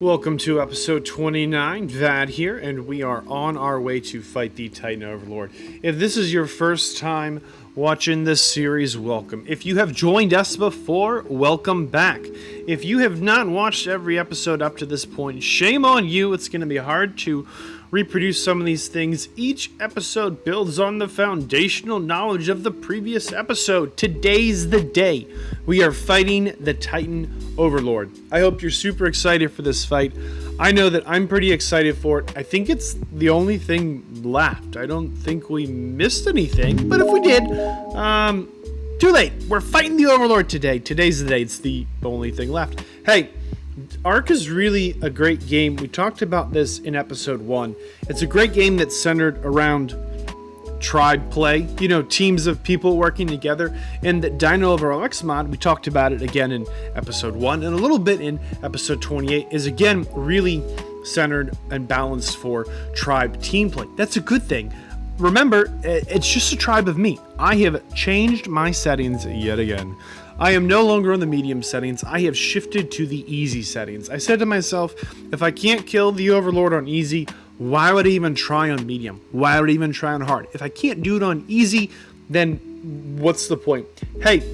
Welcome to episode 29, Vadd here, and we are on our way to fight the Titan Overlord. If this is your first time watching this series, welcome. If you have joined us before, welcome back. If you have not watched every episode up to this point, shame on you. It's going to be hard to reproduce some of these things. Each episode builds on the foundational knowledge of the previous episode. Today's the day. We are fighting the Titan Overlord. I hope you're super excited for this fight. I know that I'm pretty excited for it. I think it's the only thing left. I don't think we missed anything, but if we did, too late. We're fighting the Overlord today. Today's the day. It's the only thing left. Hey, ARK is really a great game. We talked about this in episode 1. It's a great game that's centered around tribe play, teams of people working together. And the DinoOverhaul X mod, we talked about it again in episode 1 and a little bit in episode 28, is again really centered and balanced for tribe team play. That's a good thing. Remember, it's just a tribe of me. I have changed my settings yet again. I am no longer on the medium settings. I have shifted to the easy settings. I said to myself, if I can't kill the Overlord on easy, why would I even try on medium? Why would I even try on hard? If I can't do it on easy, then what's the point? Hey,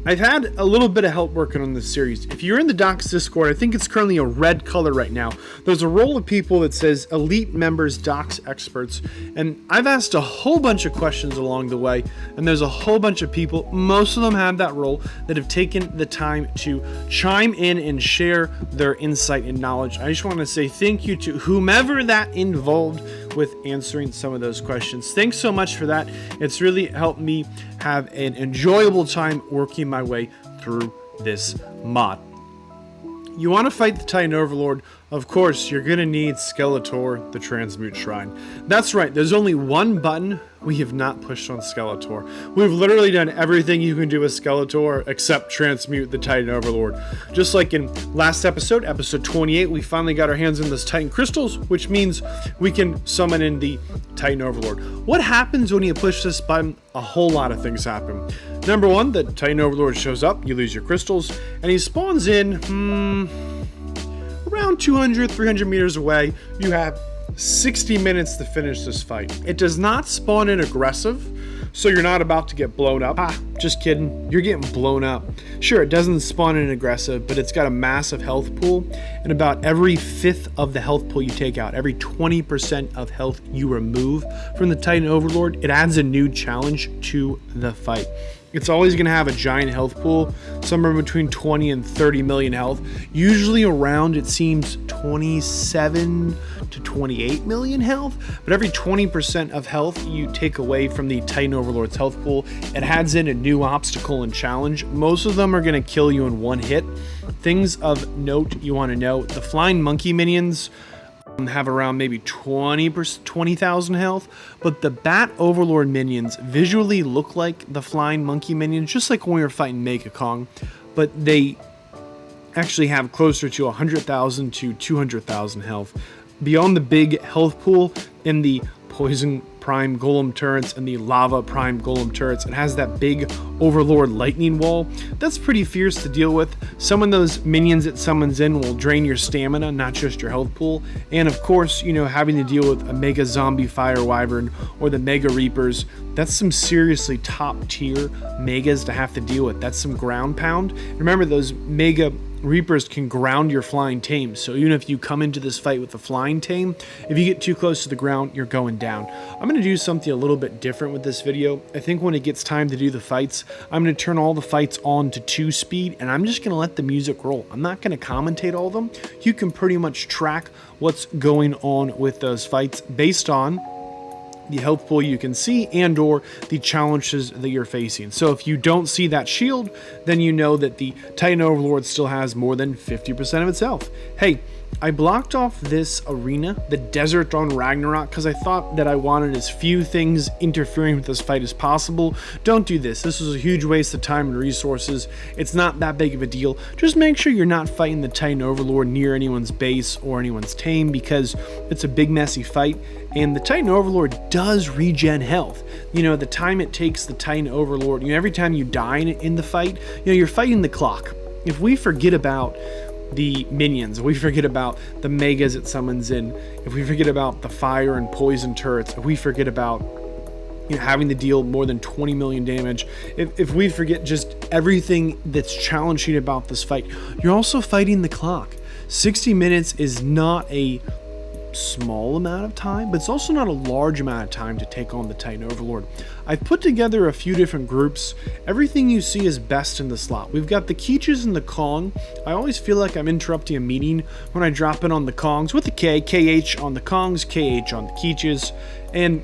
I've had a little bit of help working on this series. If you're in the Docs Discord, I think it's currently a red color right now. There's a roll of people that says Elite Members Docs Experts, and I've asked a whole bunch of questions along the way, and there's a whole bunch of people, most of them have that role, that have taken the time to chime in and share their insight and knowledge. I just want to say thank you to whomever that involved with answering some of those questions. Thanks so much for that. It's really helped me have an enjoyable time working my way through this mod. You want to fight the Titan Overlord, of course, you're going to need Skeletor, the Transmute Shrine. That's right, there's only one button we have not pushed on Skeletor. We've literally done everything you can do with Skeletor except transmute the Titan Overlord. Just like in last episode, episode 28, we finally got our hands on those Titan Crystals, which means we can summon in the Titan Overlord. What happens when you push this button? A whole lot of things happen. Number one, the Titan Overlord shows up, you lose your crystals, and he spawns in, around 200, 300 meters away. You have 60 minutes to finish this fight. It does not spawn in aggressive, so you're not about to get blown up. Just kidding. You're getting blown up. Sure, it doesn't spawn in aggressive, but it's got a massive health pool, and about every fifth of the health pool you take out, every 20% of health you remove from the Titan Overlord, it adds a new challenge to the fight. It's always going to have a giant health pool, somewhere between 20 and 30 million health, usually around, it seems, 27 to 28 million health, but every 20% of health you take away from the Titan Overlord's health pool, it adds in a new obstacle and challenge. Most of them are going to kill you in one hit. Things of note you want to know, the flying monkey minions have around maybe 20,000 health, but the Bat Overlord minions visually look like the flying monkey minions, just like when we were fighting Mega Kong, but they actually have closer to 100,000 to 200,000 health. Beyond the big health pool in the Poison Prime Golem turrets and the Lava Prime Golem turrets, it has that big Overlord lightning wall. That's pretty fierce to deal with. Some of those minions it summons in will drain your stamina, not just your health pool. And of course, having to deal with a Mega Zombie Fire Wyvern or the Mega Reapers, that's some seriously top tier Megas to have to deal with. That's some ground pound. Remember, those Mega Reapers can ground your flying tame, so even if you come into this fight with the flying tame, if you get too close to the ground, you're going down. I'm going to do something a little bit different with this video. I think when it gets time to do the fights, I'm going to turn all the fights on to 2 speed, and I'm just going to let the music roll. I'm not going to commentate all of them. You can pretty much track what's going on with those fights based on the health pool you can see and or the challenges that you're facing. So if you don't see that shield, then you know that the Titan Overlord still has more than 50% of its health. Hey, I blocked off this arena, the desert on Ragnarok, because I thought that I wanted as few things interfering with this fight as possible. Don't do this. This was a huge waste of time and resources. It's not that big of a deal. Just make sure you're not fighting the Titan Overlord near anyone's base or anyone's tame, because it's a big messy fight, and the Titan Overlord does regen health. The time it takes the Titan Overlord, every time you die in the fight, you're fighting the clock. If we forget about the minions, if we forget about the megas it summons in, if we forget about the fire and poison turrets, if we forget about having to deal more than 20 million damage, if we forget just everything that's challenging about this fight, you're also fighting the clock. 60 minutes is not a small amount of time, but it's also not a large amount of time to take on the Titan Overlord. I've put together a few different groups. Everything you see is best in the slot. We've got the Keeches and the Kong. I always feel like I'm interrupting a meeting when I drop in on the Kongs with the K, KH on the Kongs, KH on the Keeches, and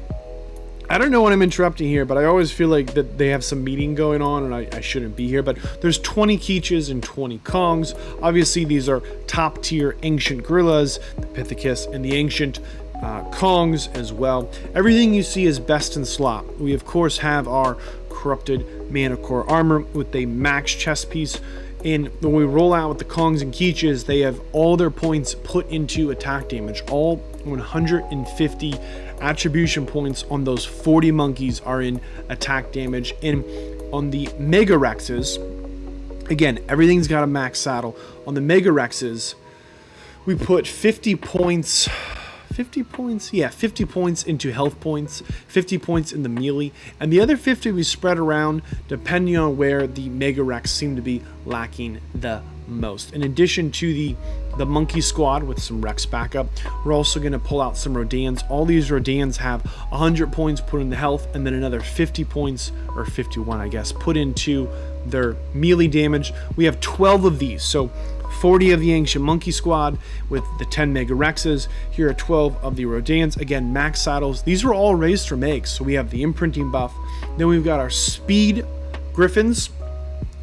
I don't know what I'm interrupting here, but I always feel like that they have some meeting going on and I shouldn't be here. But there's 20 Keeches and 20 Kongs. Obviously, these are top tier ancient gorillas, the Pithicus and the ancient Kongs as well. Everything you see is best in slot. We, of course, have our corrupted Manticore armor with a max chest piece. And when we roll out with the Kongs and Keeches, they have all their points put into attack damage. All 150 attribution points on those 40 monkeys are in attack damage. And on the Mega Rexes, again, everything's got a max saddle. On the Mega Rexes, we put 50 points into health points, 50 points in the melee, and the other 50 we spread around depending on where the Mega Rex seem to be lacking the most. In addition to the monkey squad with some Rex backup, we're also going to pull out some Rodans. All these Rodans have 100 points put in the health, and then another 50 points, or 51 I guess, put into their melee damage. We have 12 of these, so 40 of the Ancient Monkey Squad with the 10 Mega Rexes. Here are 12 of the Rodans. Again, max saddles. These were all raised from eggs, so we have the imprinting buff. Then we've got our Speed Griffins.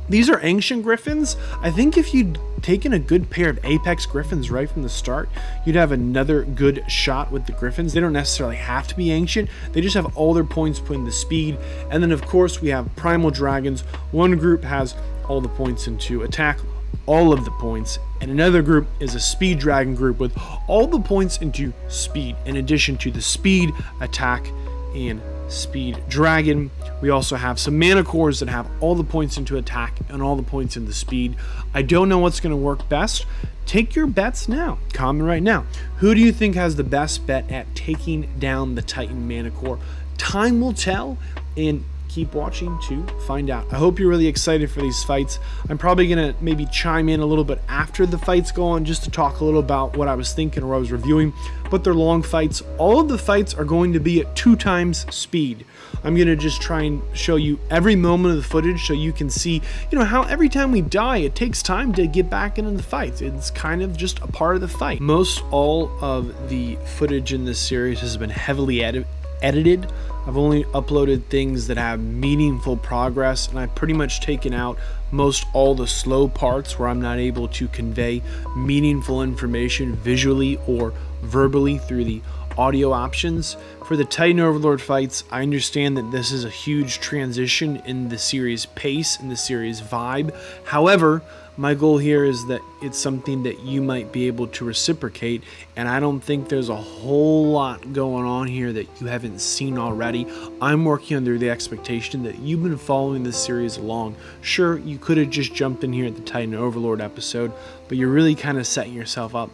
These are Ancient Griffins. I think if you'd taken a good pair of Apex Griffins right from the start, you'd have another good shot with the Griffins. They don't necessarily have to be Ancient. They just have all their points put in the speed. And then, of course, we have Primal Dragons. One group has all the points into attack, all of the points, and another group is a Speed Dragon group with all the points into speed, in addition to the speed, attack, and Speed Dragon. We also have some Manticores that have all the points into attack and all the points into speed. I don't know what's going to work best. Take your bets now. Comment right now. Who do you think has the best bet at taking down the Titan Manticore? Time will tell, and keep watching to find out. I hope you're really excited for these fights. I'm probably going to maybe chime in a little bit after the fights go on just to talk a little about what I was thinking or what I was reviewing, but they're long fights. All of the fights are going to be at 2 times speed. I'm going to just try and show you every moment of the footage so you can see, how every time we die, it takes time to get back into the fights. It's kind of just a part of the fight. Most all of the footage in this series has been heavily edited. I've only uploaded things that have meaningful progress, and I've pretty much taken out most all the slow parts where I'm not able to convey meaningful information visually or verbally through the audio options. For the Titan Overlord fights, I understand that this is a huge transition in the series pace, in the series vibe. However, my goal here is that it's something that you might be able to reciprocate, and I don't think there's a whole lot going on here that you haven't seen already. I'm working under the expectation that you've been following this series along. Sure, you could have just jumped in here at the Titan Overlord episode, but you're really kind of setting yourself up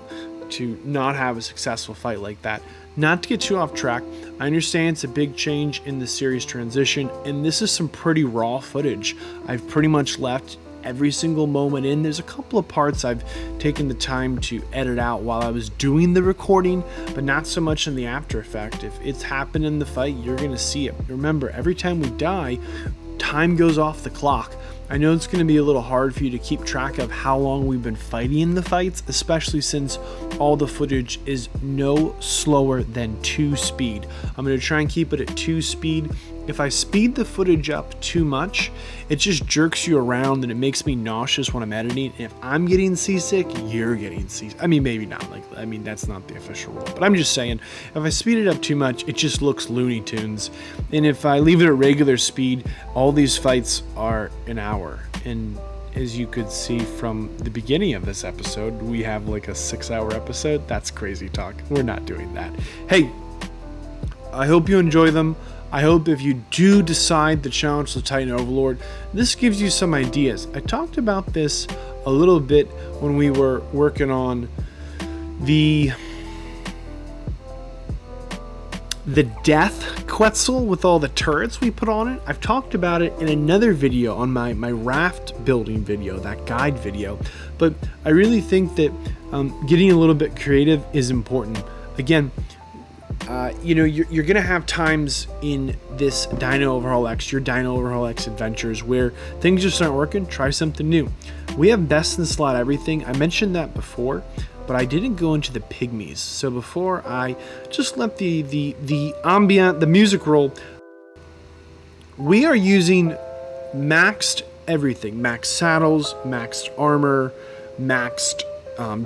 to not have a successful fight like that. Not to get too off track, I understand it's a big change in the series transition, and this is some pretty raw footage. I've pretty much left every single moment in. There's a couple of parts I've taken the time to edit out while I was doing the recording, but not so much in the after effect. If it's happened in the fight, you're gonna see it. Remember, every time we die, time goes off the clock. I know it's going to be a little hard for you to keep track of how long we've been fighting in the fights, especially since all the footage is no slower than 2 speed. I'm going to try and keep it at 2 speed. If I speed the footage up too much, it just jerks you around and it makes me nauseous when I'm editing. And if I'm getting seasick, you're getting seasick. I mean, maybe not. That's not the official rule. But I'm just saying, if I speed it up too much, it just looks Looney Tunes. And if I leave it at regular speed, all these fights are an hour. And as you could see from the beginning of this episode, we have like a 6-hour episode. That's crazy talk. We're not doing that. Hey, I hope you enjoy them. I hope if you do decide to challenge the Titan Overlord, this gives you some ideas. I talked about this a little bit when we were working on the death Quetzal with all the turrets we put on it. I've talked about it in another video on my raft building video, that guide video, but I really think that getting a little bit creative is important. Again, you know, you're gonna have times in this Dino Overhaul X, your Dino Overhaul X adventures, where things just aren't working. Try something new. We have best in slot everything. I mentioned that before, but I didn't go into the pygmies. So before, I just let the ambient, the music roll. We are using maxed everything: maxed saddles, maxed armor, maxed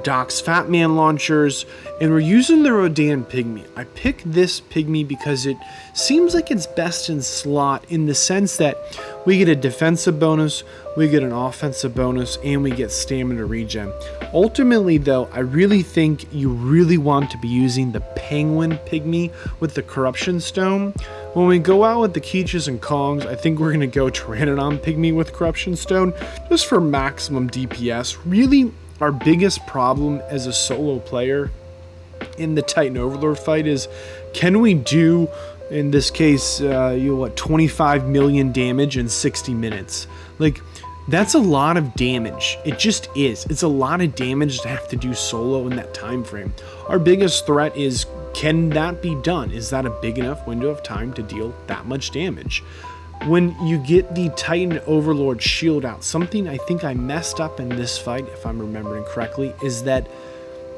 Doc's Fat Man launchers, and we're using the Rodan Pygmy. I picked this Pygmy because it seems like it's best in slot in the sense that we get a defensive bonus, we get an offensive bonus, and we get stamina regen. Ultimately though, I really think you really want to be using the Penguin Pygmy with the Corruption Stone. When we go out with the Keeches and Kongs, I think we're going to go Pteranodon Pygmy with Corruption Stone just for maximum DPS. Really, our biggest problem as a solo player in the Titan Overlord fight is, can we do, in this case, 25 million damage in 60 minutes? Like, that's a lot of damage. It just is. It's a lot of damage to have to do solo in that time frame. Our biggest threat is, can that be done? Is that a big enough window of time to deal that much damage? When you get the Titan Overlord shield out, something I think I messed up in this fight, if I'm remembering correctly, is that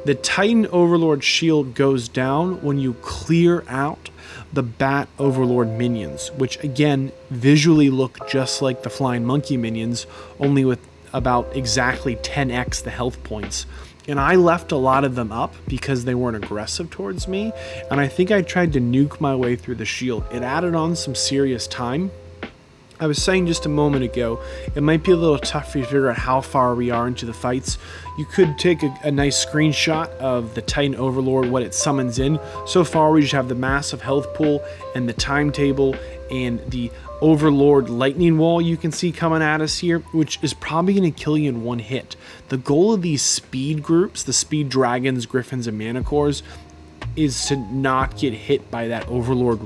the Titan Overlord shield goes down when you clear out the Bat Overlord minions, which again visually look just like the Flying Monkey minions, only with about exactly 10x the health points. And I left a lot of them up because they weren't aggressive towards me, and I think I tried to nuke my way through the shield. It added on some serious time. I was saying just a moment ago, it might be a little tough for you to figure out how far we are into the fights. You could take a nice screenshot of the Titan Overlord, what it summons in. So far, we just have the massive health pool and the timetable and the Overlord lightning wall you can see coming at us here, which is probably going to kill you in one hit. The goal of these speed groups, the speed dragons, griffins, and manticores, is to not get hit by that Overlord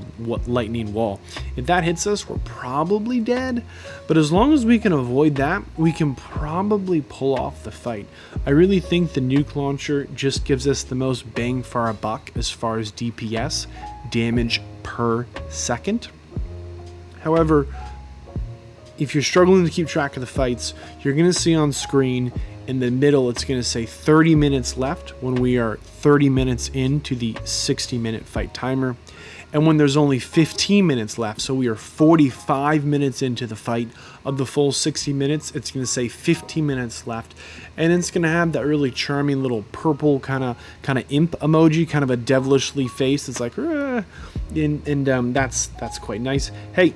lightning wall. If that hits us, we're probably dead, but as long as we can avoid that, we can probably pull off the fight. I really think the nuke launcher just gives us the most bang for our buck as far as DPS, damage per second. However, if you're struggling to keep track of the fights, you're going to see on screen in the middle, it's going to say 30 minutes left when we are 30 minutes into the 60-minute fight timer. And when there's only 15 minutes left, so we are 45 minutes into the fight of the full 60 minutes, it's going to say 15 minutes left. And it's going to have that really charming little purple kind of imp emoji, kind of a devilishly face. It's like, that's quite nice. Hey,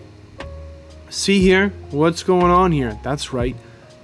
see here, what's going on here? That's right.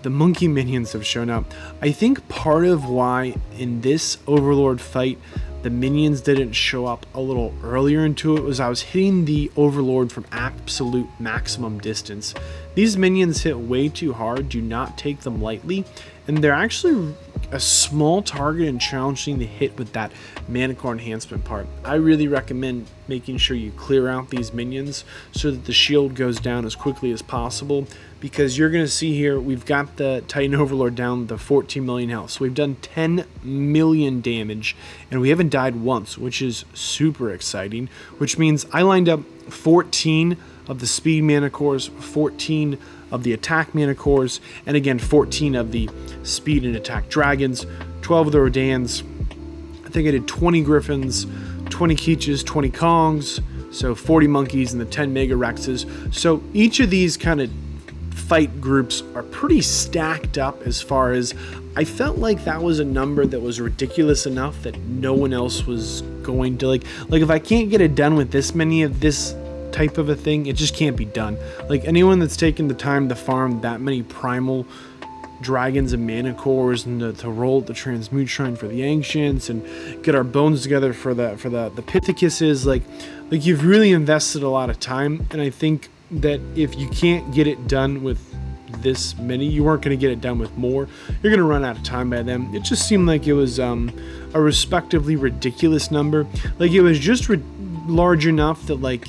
The monkey minions have shown up. I think part of why in this Overlord fight the minions didn't show up a little earlier into it was I was hitting the Overlord from absolute maximum distance. These minions hit way too hard, do not take them lightly, and they're actually a small target and challenging to hit with that Manticore enhancement part. I really recommend making sure you clear out these minions so that the shield goes down as quickly as possible, because you're going to see here we've got the Titan Overlord down to 14 million health. So we've done 10 million damage and we haven't died once, which is super exciting, which means I lined up 14 of the speed manticores, 14 of the attack manticores, and again 14 of the speed and attack dragons, 12 of the Rodans. I think I did 20 griffins, 20 Keeches, 20 Kongs, so 40 monkeys and the 10 mega rexes. So each of these kind of fight groups are pretty stacked up as far as I felt like that was a number that was ridiculous enough that no one else was going to like if I can't get it done with this many of this type of a thing, it just can't be done. Like anyone that's taken the time to farm that many primal dragons and manticores and to roll the transmutron for the ancients and get our bones together for the Pithicuses, like you've really invested a lot of time, and I think that if you can't get it done with this many. You weren't going to get it done with more. You're going to run out of time by then. It just seemed like it was a respectively ridiculous number. Like, it was just large enough that, like,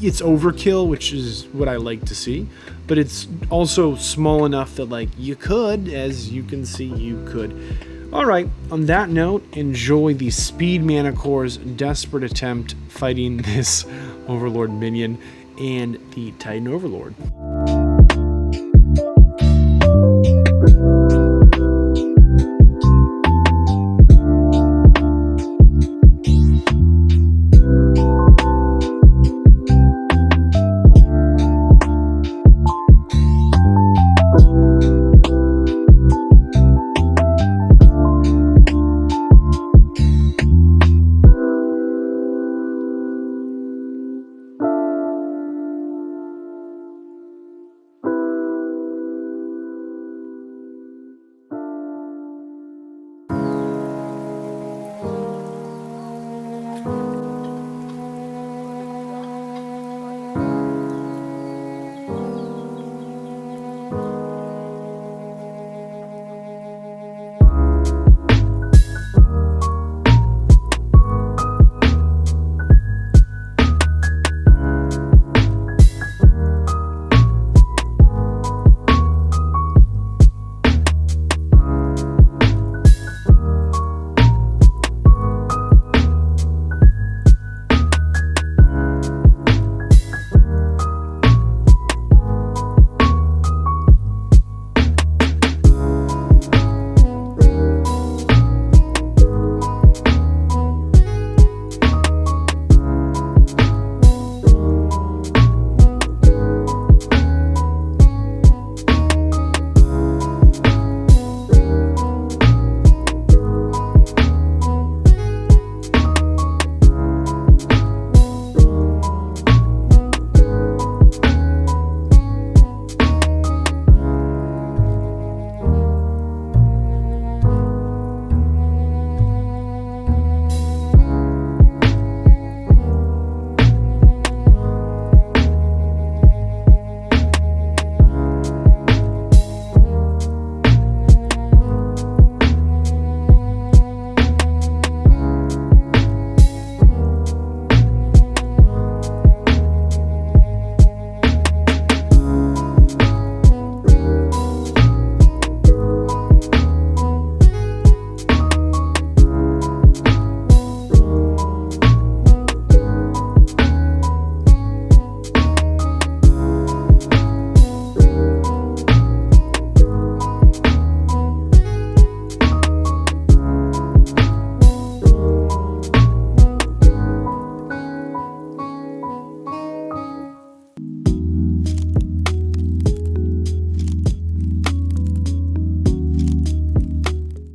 it's overkill, which is what I like to see, but it's also small enough that, like, you could, as you can see, you could. All right, on that note, enjoy the Speed Manticore's desperate attempt fighting this Overlord minion and the Titan Overlord.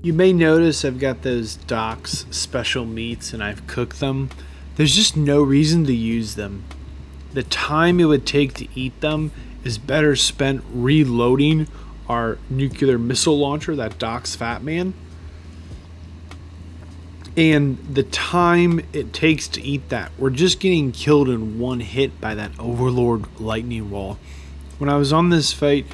You may notice I've got those DOX special meats and I've cooked them. There's just no reason to use them. The time it would take to eat them is better spent reloading our nuclear missile launcher, that DOX Fat Man. And the time it takes to eat that, we're just getting killed in one hit by that Overlord lightning wall. When I was on this fight,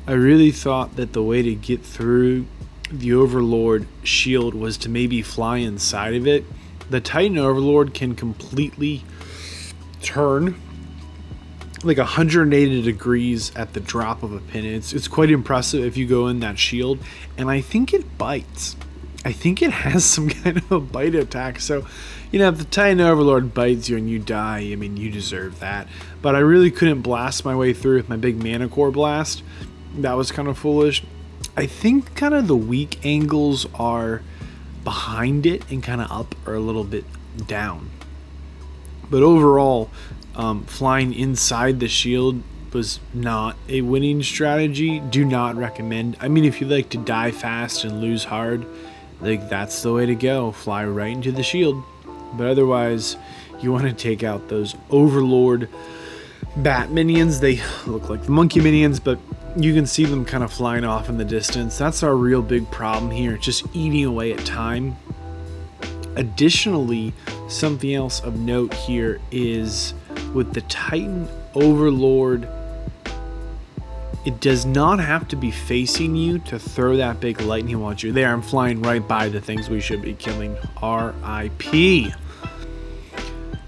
I really thought that the way to get through the Overlord shield was to maybe fly inside of it. The Titan Overlord can completely turn like 180 degrees at the drop of a pin. It's quite impressive if you go in that shield, and I think it bites. I think it has some kind of a bite attack. So, you know, if the Titan Overlord bites you and you die, I mean, you deserve that. But I really couldn't blast my way through with my big Manticore blast. That was kind of foolish. I think kind of the weak angles are behind it and kind of up or a little bit down. But overall, flying inside the shield was not a winning strategy. Do not recommend. I mean, if you like to die fast and lose hard, like, that's the way to go. Fly right into the shield. But otherwise, you want to take out those Overlord bat minions. They look like the monkey minions, but you can see them kind of flying off in the distance. That's our real big problem here, just eating away at time. Additionally, something else of note here is with the Titan Overlord it does not have to be facing you to throw that big lightning bolt at you. There, I'm flying right by the things we should be killing. RIP.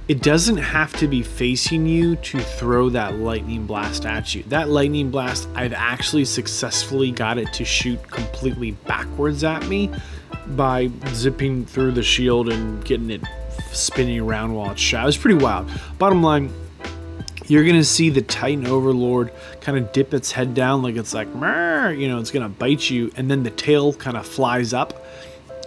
It doesn't have to be facing you to throw that lightning blast at you. That lightning blast, I've actually successfully got it to shoot completely backwards at me by zipping through the shield and getting it spinning around while it's shot. It was pretty wild. Bottom line, you're going to see the Titan Overlord kind of dip its head down like it's like, you know, it's going to bite you, and then the tail kind of flies up.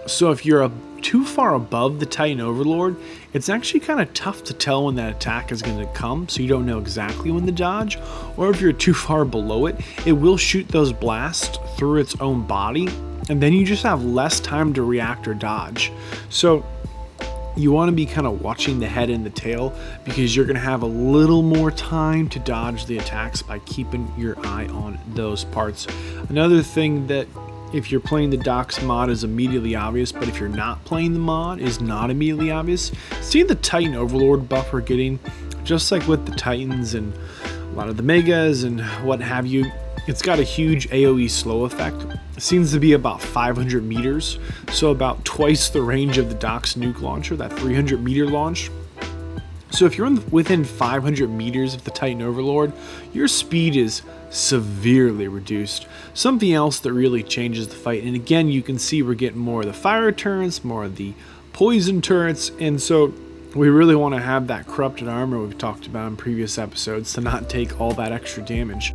So if you're too far above the Titan Overlord, it's actually kind of tough to tell when that attack is going to come, so you don't know exactly when to dodge. Or if you're too far below it, it will shoot those blasts through its own body, and then you just have less time to react or dodge. So you want to be kind of watching the head and the tail, because you're going to have a little more time to dodge the attacks by keeping your eye on those parts. Another thing that, if you're playing the Dox mod, is immediately obvious, but if you're not playing the mod, is not immediately obvious. See the Titan Overlord buff we're getting, just like with the Titans and a lot of the Megas and what have you. It's got a huge AoE slow effect. It seems to be about 500 meters, so about twice the range of the Dox nuke launcher, that 300 meter launch. So if you're within 500 meters of the Titan Overlord, your speed is severely reduced. Something else that really changes the fight, and again, you can see we're getting more of the fire turrets, more of the poison turrets, and so we really want to have that corrupted armor we've talked about in previous episodes to not take all that extra damage.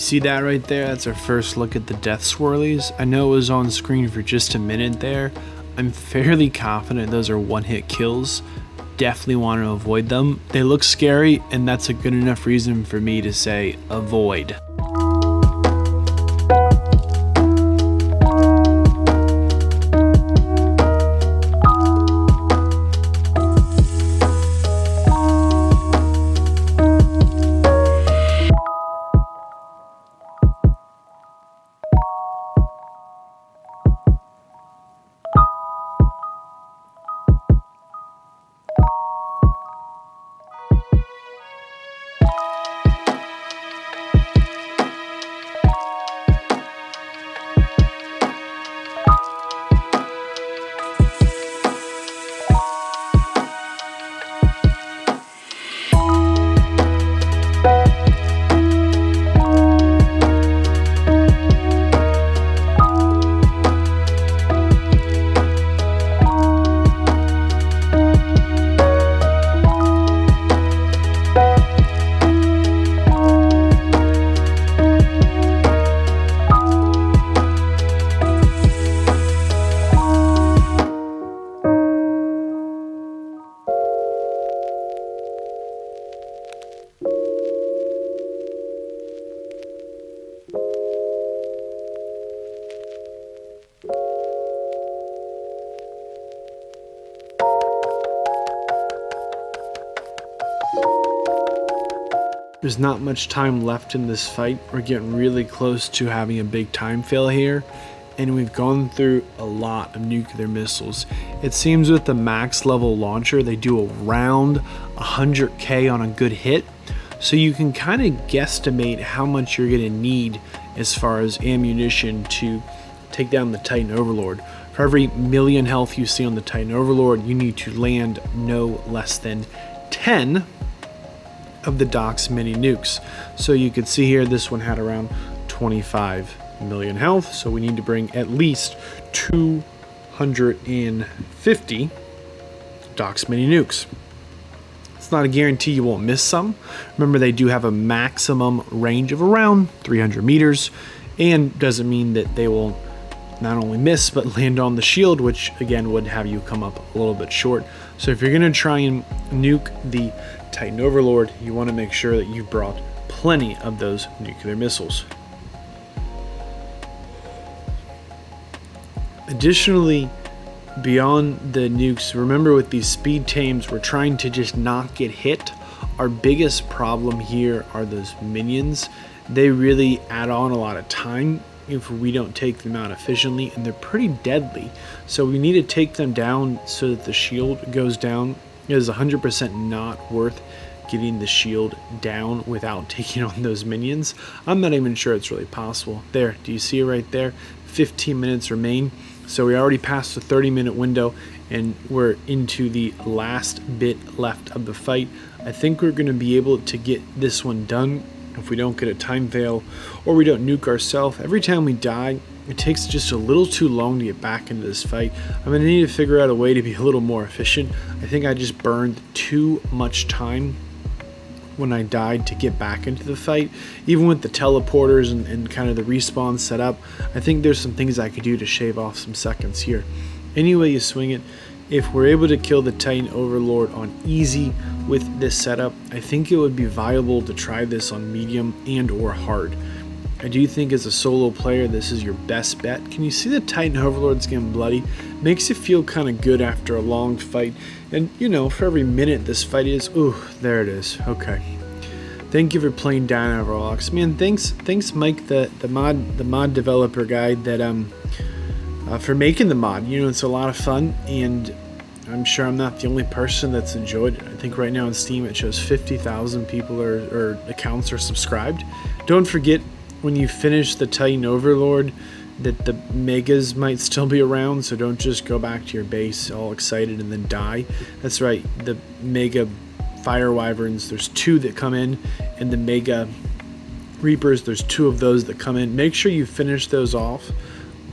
see that right there? That's our first look at the death swirlies. I know it was on screen for just a minute there. I'm fairly confident those are one-hit kills. Definitely want to avoid them. They look scary, and that's a good enough reason for me to say avoid. There's not much time left in this fight. We're getting really close to having a big time fail here, and we've gone through a lot of nuclear missiles. It seems with the max level launcher, they do around 100k on a good hit, so you can kind of guesstimate how much you're going to need as far as ammunition to take down the Titan Overlord. For every million health you see on the Titan Overlord, you need to land no less than 10 of the DOX mini nukes. So you could see here this one had around 25 million health, so we need to bring at least 250 DOX mini nukes. It's not a guarantee you won't miss some. Remember, they do have a maximum range of around 300 meters, and doesn't mean that they will not only miss but land on the shield, which again would have you come up a little bit short. So if you're going to try and nuke the Titan Overlord, you want to make sure that you've brought plenty of those nuclear missiles. Additionally, beyond the nukes, remember with these speed tames, we're trying to just not get hit. Our biggest problem here are those minions. They really add on a lot of time if we don't take them out efficiently, and they're pretty deadly. So we need to take them down so that the shield goes down. It is 100% not worth getting the shield down without taking on those minions. I'm not even sure it's really possible. There, do you see it right there? 15 minutes remain. So we already passed the 30-minute window, and we're into the last bit left of the fight. I think we're going to be able to get this one done if we don't get a time fail or we don't nuke ourselves. Every time we die, it takes just a little too long to get back into this fight. I'm going to need to figure out a way to be a little more efficient. I think I just burned too much time when I died to get back into the fight. Even with the teleporters and kind of the respawn setup, I think there's some things I could do to shave off some seconds here. Any way you swing it, if we're able to kill the Titan Overlord on easy with this setup, I think it would be viable to try this on medium and or hard. I do think as a solo player, this is your best bet. Can you see the Titan Overlord's getting bloody? Makes you feel kind of good after a long fight. And you know, for every minute this fight is, ooh, there it is. Okay. Thank you for playing DinoOverhaul X. Man, thanks Mike, the mod developer guy, that for making the mod. You know, it's a lot of fun, and I'm sure I'm not the only person that's enjoyed it. I think right now on Steam it shows 50,000 people or accounts are subscribed. Don't forget, when you finish the Titan Overlord, that the megas might still be around, so don't just go back to your base all excited and then die. That's right, the mega fire wyverns, there's 2 that come in, and the mega reapers, there's 2 of those that come in. Make sure you finish those off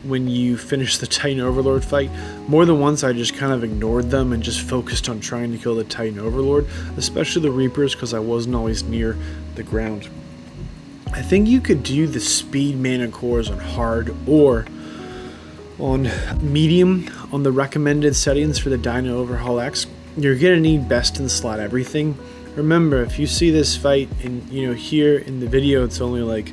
when you finish the Titan Overlord fight. More than once I just kind of ignored them and just focused on trying to kill the Titan Overlord, especially the reapers, because I wasn't always near the ground. I think you could do the speed Manticores on hard or on medium on the recommended settings for the Dino Overhaul X. You're gonna need best in slot everything. Remember, if you see this fight and here in the video it's only like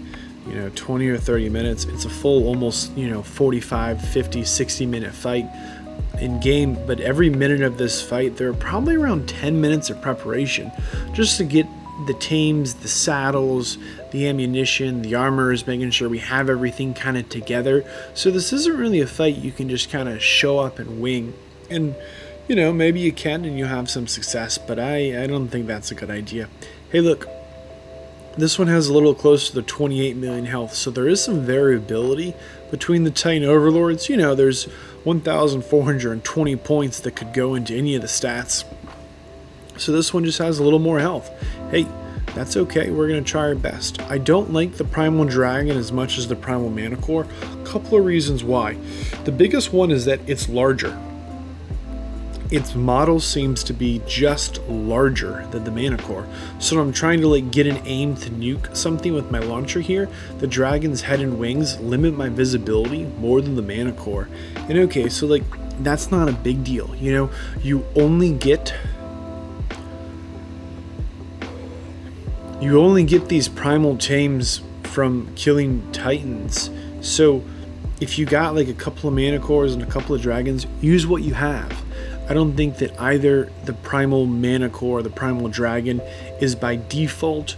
20 or 30 minutes, it's a full almost 45, 50, 60 minute fight in game, but every minute of this fight there are probably around 10 minutes of preparation just to get the tames, the saddles, the ammunition, the armors, making sure we have everything kind of together. So this isn't really a fight you can just kind of show up and wing. And maybe you can and you have some success, but I don't think that's a good idea. Hey, look, this one has a little close to the 28 million health, so there is some variability between the Titan Overlords. There's 1,420 points that could go into any of the stats. So this one just has a little more health. Hey, that's okay. We're going to try our best. I don't like the Primal Dragon as much as the Primal Manticore. A couple of reasons why. The biggest one is that it's larger. Its model seems to be just larger than the Manticore. So when I'm trying to get an aim to nuke something with my launcher here, the dragon's head and wings limit my visibility more than the Manticore. And okay, so that's not a big deal. You only get these primal tames from killing titans. So if you got a couple of Manticores and a couple of dragons, use what you have. I don't think that either the Primal Manticore or the Primal Dragon is by default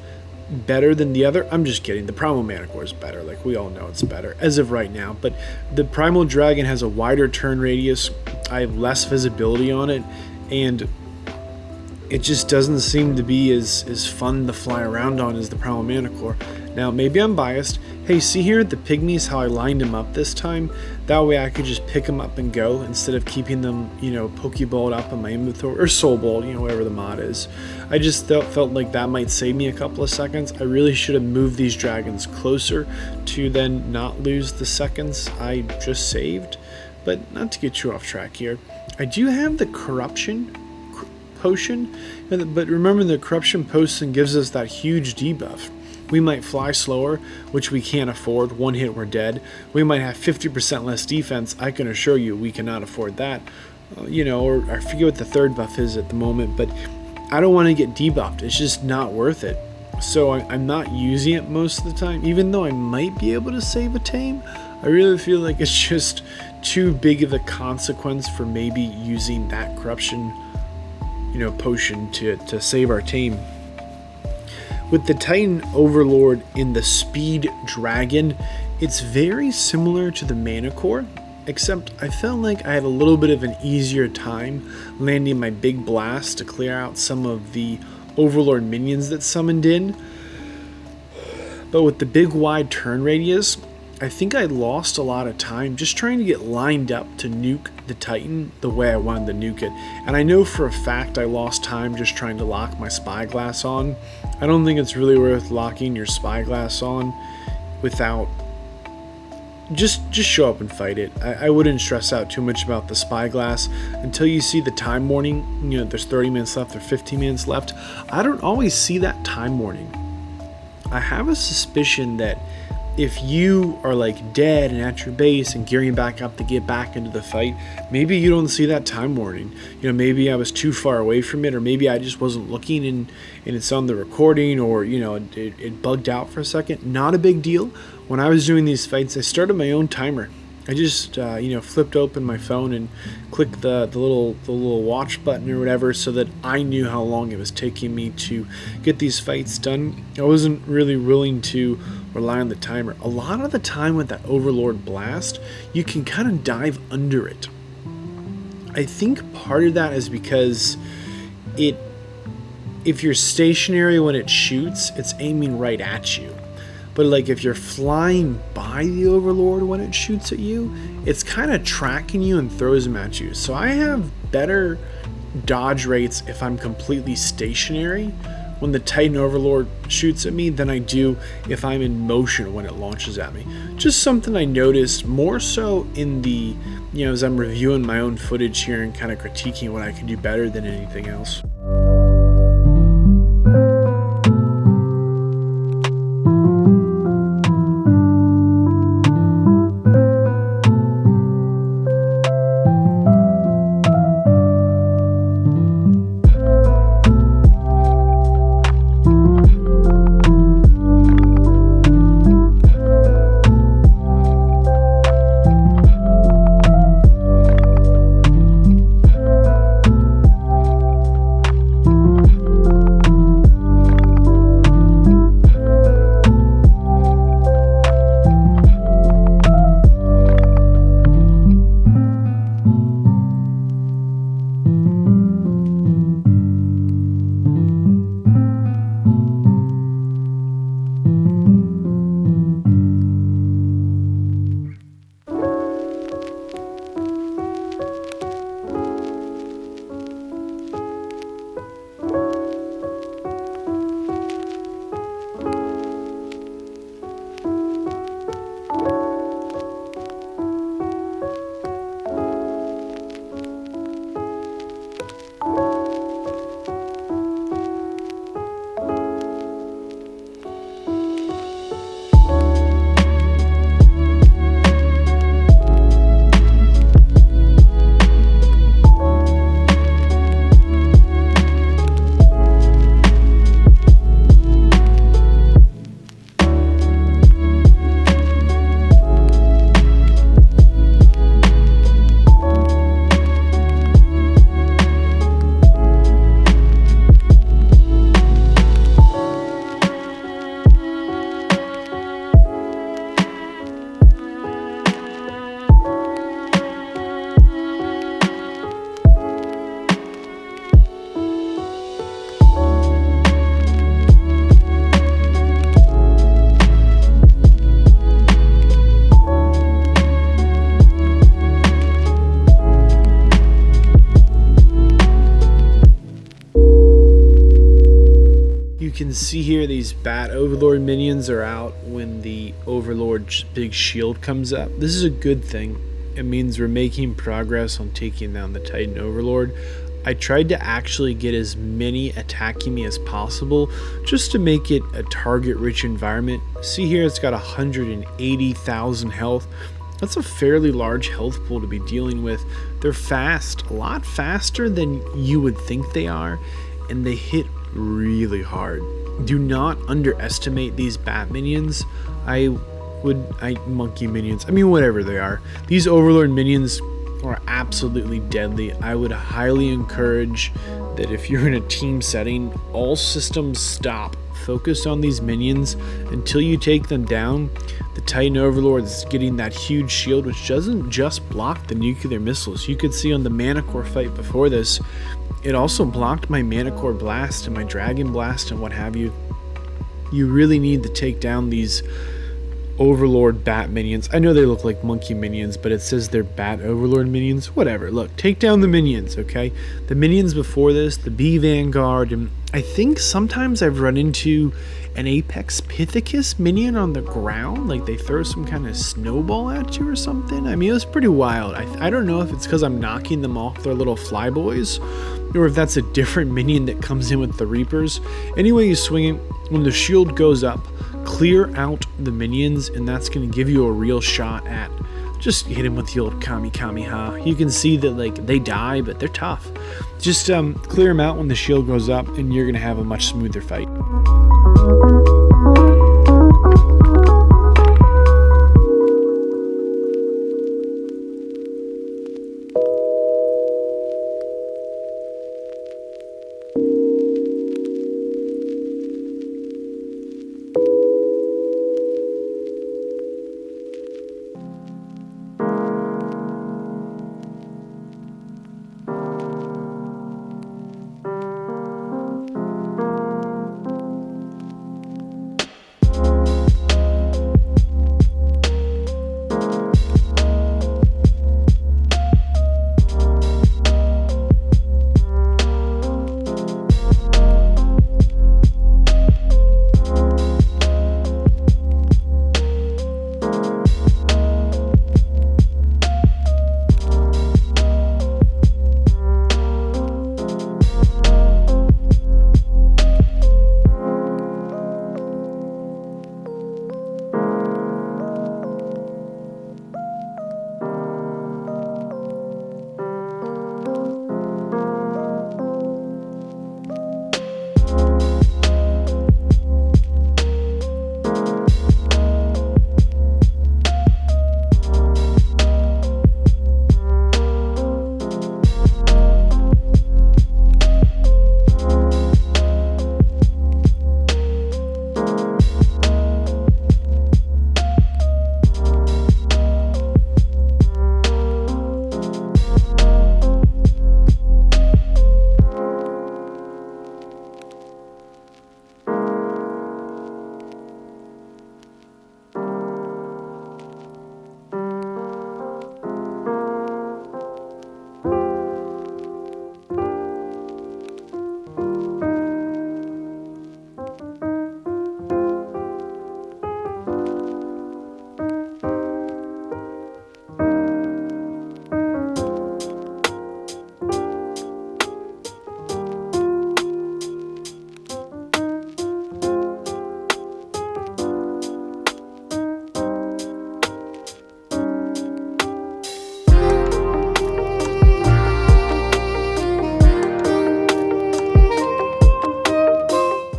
better than the other. I'm just kidding. The Primal Manticore is better. We all know it's better as of right now. But the Primal Dragon has a wider turn radius. I have less visibility on it. And it just doesn't seem to be as fun to fly around on as the Primal Manticore. Now, maybe I'm biased. Hey, see here at the Pygmies how I lined them up this time? That way I could just pick them up and go instead of keeping them, Pokeballed up in my inventory, or Soulballed, whatever the mod is. I just felt like that might save me a couple of seconds. I really should have moved these dragons closer to then not lose the seconds I just saved. But not to get you off track here. I do have the Corruption Potion, but remember the Corruption Potion gives us that huge debuff. We might fly slower, which we can't afford. One hit, we're dead. We might have 50% less defense. I can assure you we cannot afford that. Or I forget what the third buff is at the moment, but I don't want to get debuffed. It's just not worth it. So I'm not using it most of the time. Even though I might be able to save a tame, I really feel like it's just too big of a consequence for maybe using that Corruption potion to save our tame. With the Titan Overlord in the Speed Dragon, it's very similar to the Manticore, except I felt like I had a little bit of an easier time landing my big blast to clear out some of the Overlord minions that summoned in. But with the big wide turn radius, I think I lost a lot of time just trying to get lined up to nuke the Titan the way I wanted to nuke it. And I know for a fact I lost time just trying to lock my spyglass on. I don't think it's really worth locking your spyglass on without... Just show up and fight it. I wouldn't stress out too much about the spyglass until you see the time warning. There's 30 minutes left or 15 minutes left. I don't always see that time warning. I have a suspicion that if you are dead and at your base and gearing back up to get back into the fight, maybe you don't see that time warning. Maybe I was too far away from it, or maybe I just wasn't looking and it's on the recording, or it bugged out for a second. Not a big deal. When I was doing these fights, I started my own timer. I just flipped open my phone and clicked the little watch button or whatever, so that I knew how long it was taking me to get these fights done. I wasn't really willing to rely on the timer. A lot of the time with that Overlord blast, you can kind of dive under it. I think part of that is because if you're stationary when it shoots, it's aiming right at you. But if you're flying by the Overlord when it shoots at you, it's kind of tracking you and throws them at you. So I have better dodge rates if I'm completely stationary when the Titan Overlord shoots at me than I do if I'm in motion when it launches at me. Just something I noticed more so in the, as I'm reviewing my own footage here and kind of critiquing what I can do better than anything else. can see here these Bat Overlord minions are out when the Overlord's big shield comes up. This is a good thing. It means we're making progress on taking down the Titan Overlord. I tried to actually get as many attacking me as possible just to make it a target-rich environment. See here, it's got 180,000 health. That's a fairly large health pool to be dealing with. They're fast, a lot faster than you would think they are, and they hit really hard. Do not underestimate these bat minions. Monkey minions, I mean whatever they are. These Overlord minions are absolutely deadly. I would highly encourage that if you're in a team setting, all systems stop. Focus on these minions until you take them down. The Titan Overlord is getting that huge shield, which doesn't just block the nuclear missiles. You could see on the Manticore fight before this, it also blocked my Manticore blast and my Dragon blast and what have you. You really need to take down these Overlord bat minions. I know they look like monkey minions, but it says they're bat Overlord minions. Whatever. Look, take down the minions, okay? The minions before this, the Bee Vanguard, and I think sometimes I've run into an Apex Pithicus minion on the ground, like they throw some kind of snowball at you or something. I mean, it was pretty wild. I don't know if it's because I'm knocking them off their little flyboys, or if that's a different minion that comes in with the Reapers. Anyway, you swing it, when the shield goes up, clear out the minions, and that's going to give you a real shot at just hit him with the old Kamehameha. You can see that like they die, but they're tough. Just clear them out when the shield goes up, and you're going to have a much smoother fight.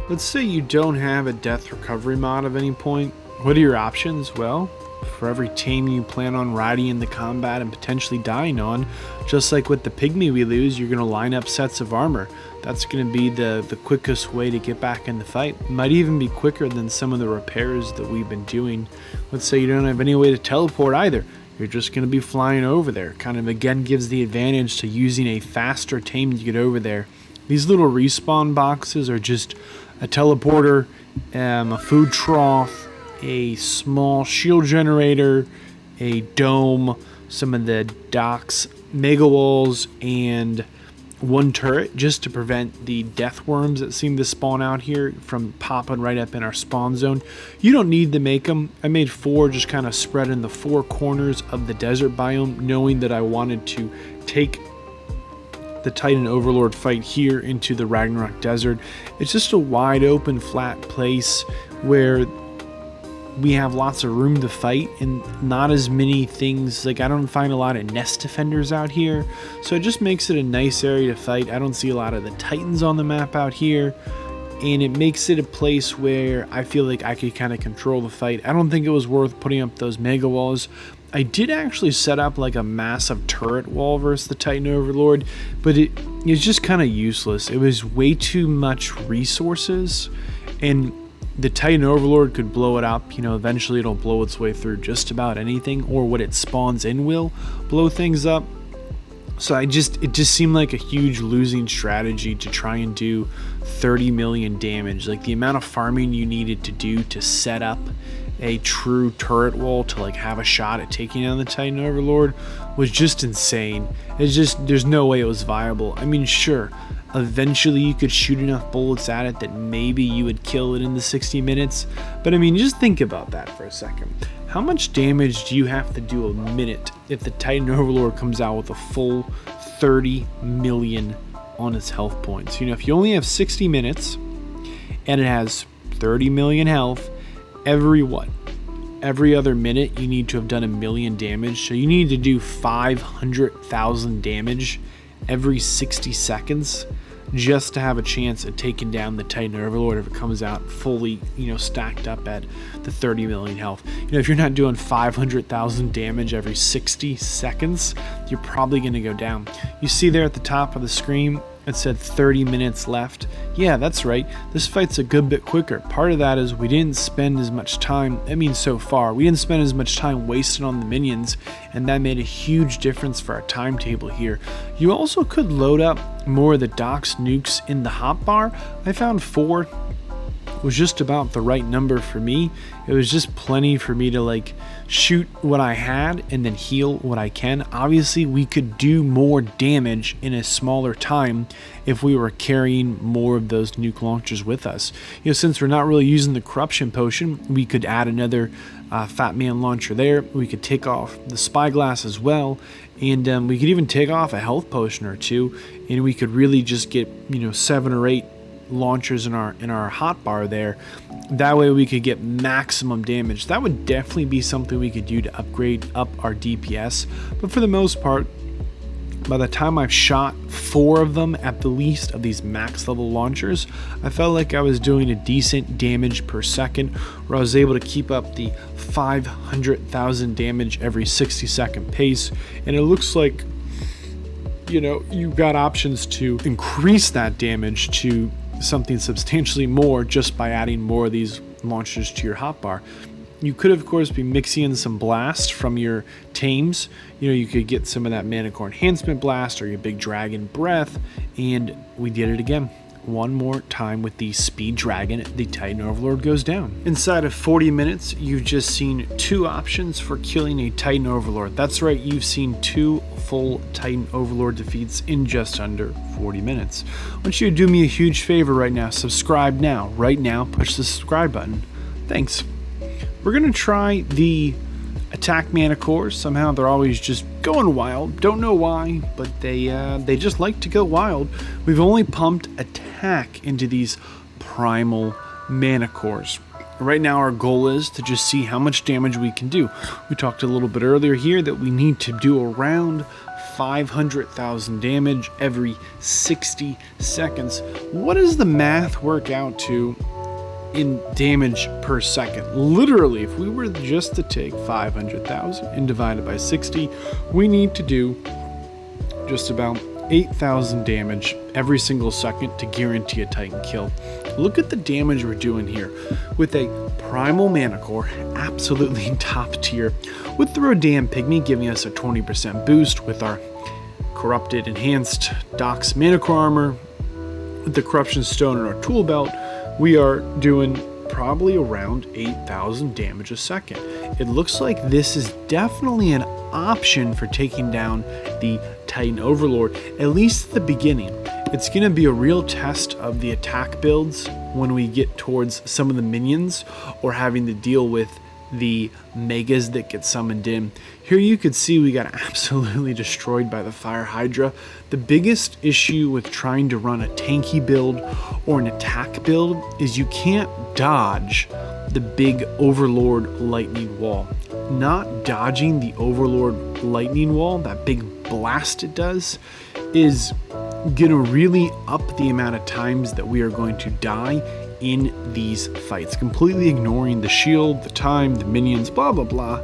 Let's say you don't have a death recovery mod of any point. What are your options? Well, for every team you plan on riding into combat and potentially dying on, just like with the Pygmy we lose, you're going to line up sets of armor. That's going to be the quickest way to get back in the fight. Might even be quicker than some of the repairs that we've been doing. Let's say you don't have any way to teleport either. You're just going to be flying over there. Kind of again gives the advantage to using a faster team to get over there. These little respawn boxes are just a teleporter, a food trough, a small shield generator, a dome, some of the docks, mega walls, and one turret just to prevent the death worms that seem to spawn out here from popping right up in our spawn zone. You don't need to make them. I made 4 just kind of spread in the 4 corners of the desert biome, knowing that I wanted to take the Titan Overlord fight here into the Ragnarok Desert. It's just a wide open flat place where we have lots of room to fight and not as many things. Like, I don't find a lot of nest defenders out here, so it just makes it a nice area to fight. I don't see a lot of the Titans on the map out here, and it makes it a place where I feel like I could kind of control the fight. I don't think it was worth putting up those mega walls. I did actually set up like a massive turret wall versus the Titan Overlord, but it's just kind of useless. It was way too much resources, and the Titan Overlord could blow it up. You know, eventually it'll blow its way through just about anything, or what it spawns in will blow things up. So it just seemed like a huge losing strategy to try and do 30 million damage. Like, the amount of farming you needed to do to set up a true turret wall to like have a shot at taking down the Titan Overlord was just insane. It's just, there's no way it was viable. I mean, sure, eventually you could shoot enough bullets at it that maybe you would kill it in the 60 minutes. But I mean, just think about that for a second. How much damage do you have to do a minute if the Titan Overlord comes out with a full 30 million on its health points? You know, if you only have 60 minutes and it has 30 million health, every other minute you need to have done 1 million damage. So you need to do 500,000 damage every 60 seconds just to have a chance at taking down the Titan Overlord if it comes out fully, you know, stacked up at the 30 million health. You know, if you're not doing 500,000 damage every 60 seconds, you're probably going to go down. You see there at the top of the screen, it said 30 minutes left. Yeah, that's right. This fight's a good bit quicker. Part of that is we didn't spend as much time, so far, we didn't spend as much time wasted on the minions, and that made a huge difference for our timetable here. You also could load up more of the DOX nukes in the hotbar. I found 4 was just about the right number for me. It was just plenty for me to like shoot what I had and then heal what I can. Obviously we could do more damage in a smaller time if we were carrying more of those nuke launchers with us. You know, since we're not really using the corruption potion, we could add another Fat Man launcher there. We could take off the spyglass as well, and we could even take off a health potion or 2, and we could really just get, you know, 7 or 8 launchers in our hotbar there. That way we could get maximum damage. That would definitely be something we could do to upgrade up our DPS, but for the most part, by the time I've shot 4 of them at the least of these max level launchers, I felt like I was doing a decent damage per second, where I was able to keep up the 500,000 damage every 60 second pace. And it looks like, you know, you've got options to increase that damage to something substantially more just by adding more of these launchers to your hotbar. You could, of course, be mixing in some blast from your tames. You know, you could get some of that Manticore enhancement blast or your big dragon breath, and we did it again. One more time with the speed dragon, the Titan Overlord goes down. Inside of 40 minutes, you've just seen 2 options for killing a Titan Overlord. That's right, you've seen 2 full Titan Overlord defeats in just under 40 minutes. I want you to do me a huge favor right now. Subscribe now. Right now, push the subscribe button. Thanks. We're going to try the attack Manticores. Somehow they're always just going wild. Don't know why, but they just like to go wild. We've only pumped attack into these Primal Manticores. Right now our goal is to just see how much damage we can do. We talked a little bit earlier here that we need to do around 500,000 damage every 60 seconds. What does the math work out to in damage per second? Literally, if we were just to take 500,000 and divide it by 60, we need to do just about 8,000 damage every single second to guarantee a Titan kill. Look at the damage we're doing here with a Primal Manticore, absolutely top tier, with the Rodan Pygmy giving us a 20% boost, with our corrupted enhanced DOX Manticore armor, with the corruption stone in our tool belt. We are doing probably around 8,000 damage a second. It looks like this is definitely an option for taking down the Titan Overlord, at least at the beginning. It's going to be a real test of the attack builds when we get towards some of the minions or having to deal with the megas that get summoned in. Here you could see we got absolutely destroyed by the Fire Hydra. The biggest issue with trying to run a tanky build or an attack build is you can't dodge the big Overlord lightning wall. Not dodging the Overlord lightning wall, that big blast it does, is gonna really up the amount of times that we are going to die in these fights, completely ignoring the shield, the time, the minions, blah blah blah.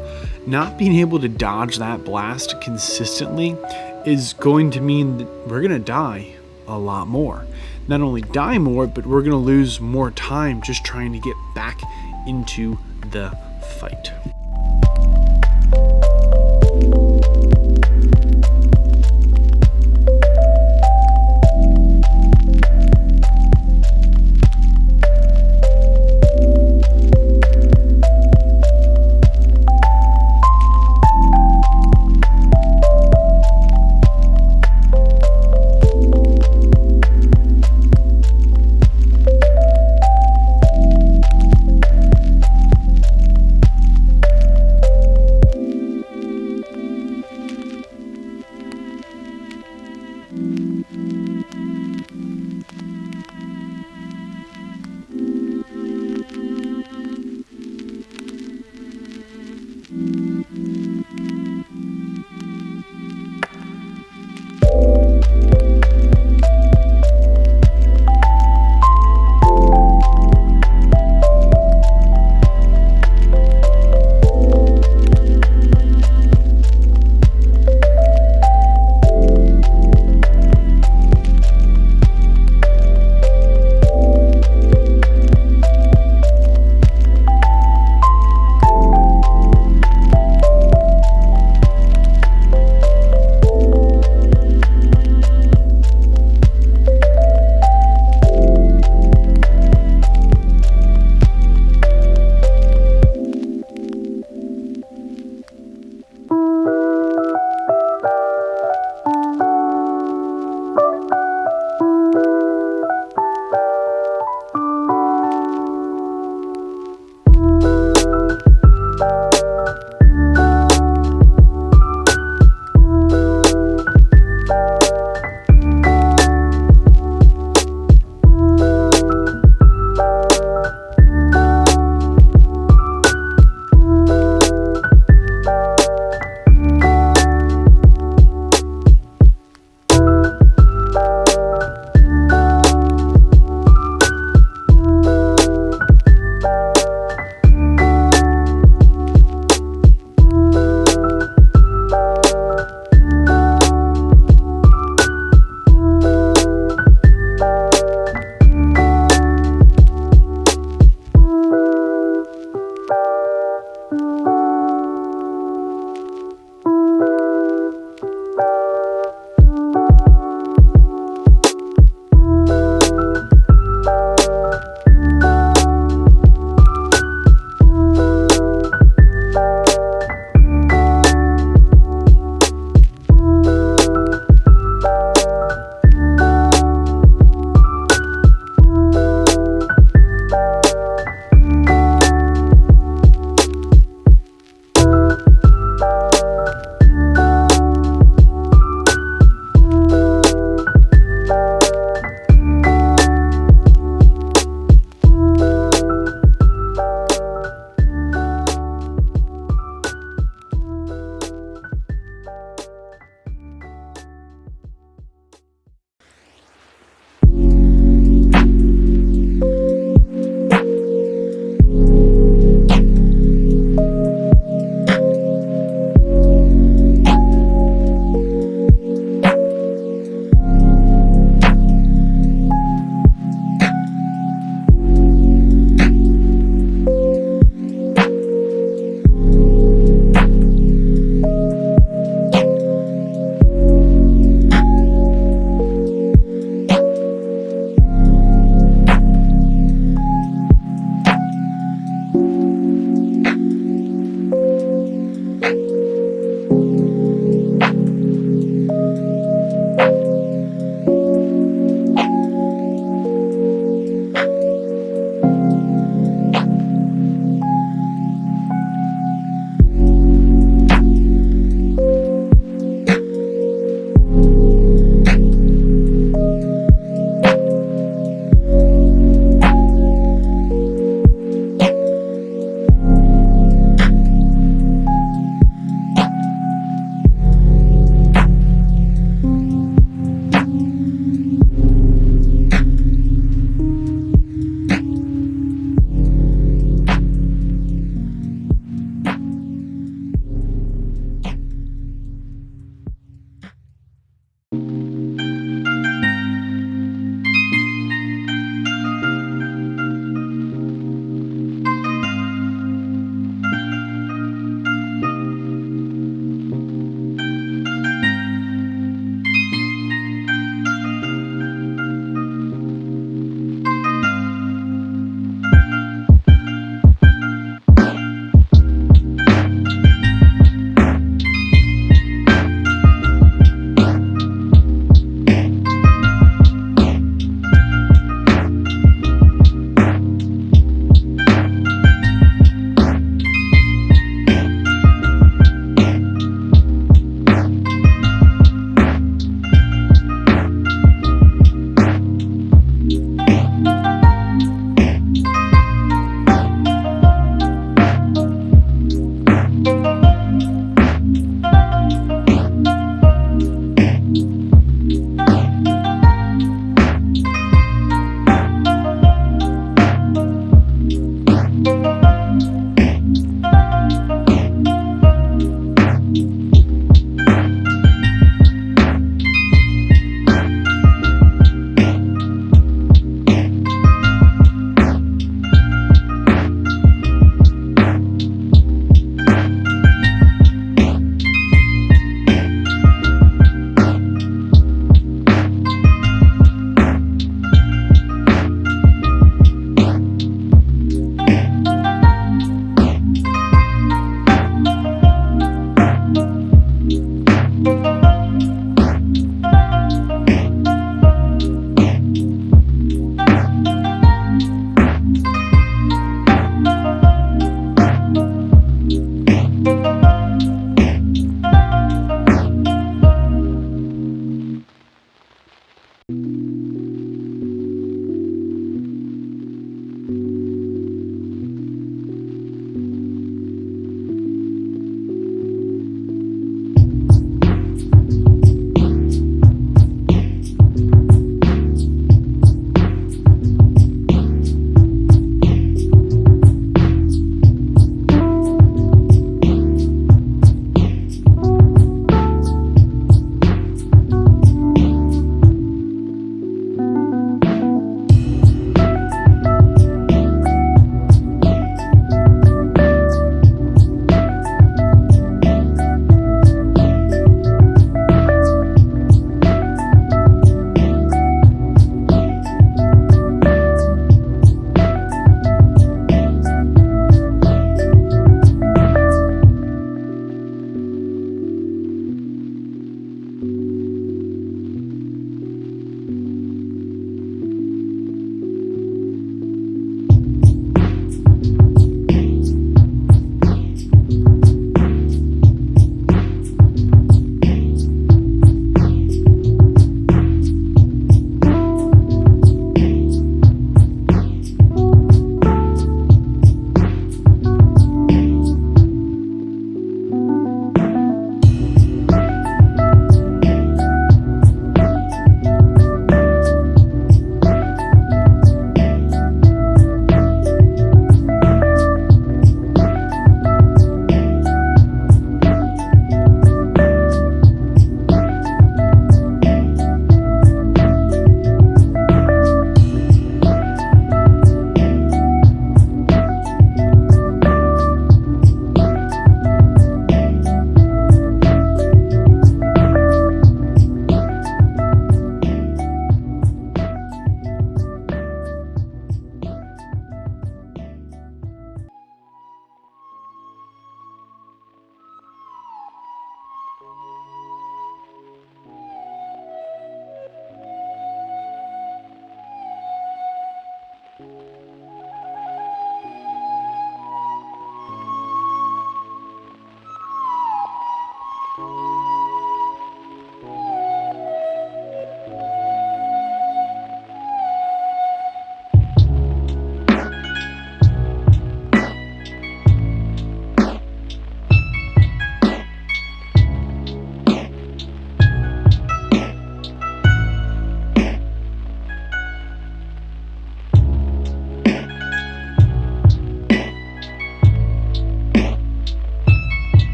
Not being able to dodge that blast consistently is going to mean that we're gonna die a lot more. Not only die more, but we're gonna lose more time just trying to get back into the fight.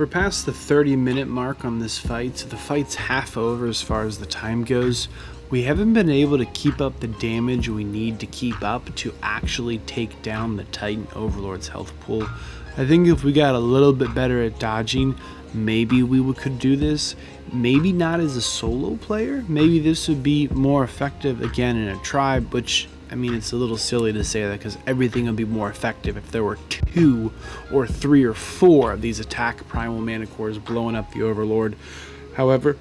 we're past the 30-minute mark on this fight, so the fight's half over as far as the time goes. We haven't been able to keep up the damage we need to keep up to actually take down the Titan Overlord's health pool. I think if we got a little bit better at dodging, maybe we could do this. Maybe not as a solo player. Maybe this would be more effective again in a tribe, which, I mean, it's a little silly to say that because everything would be more effective if there were 2 or 3 or 4 of these attack Primal Manticores blowing up the Overlord. However,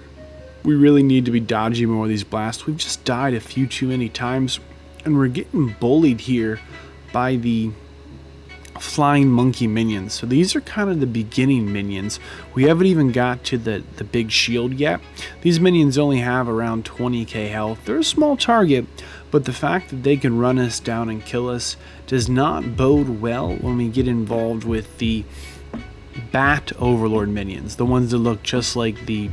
we really need to be dodging more of these blasts. We've just died a few too many times, and we're getting bullied here by the flying monkey minions. So these are kind of the beginning minions. We haven't even got to the big shield yet. These minions only have around 20k health. They're a small target, but the fact that they can run us down and kill us does not bode well when we get involved with the bat overlord minions, the ones that look just like the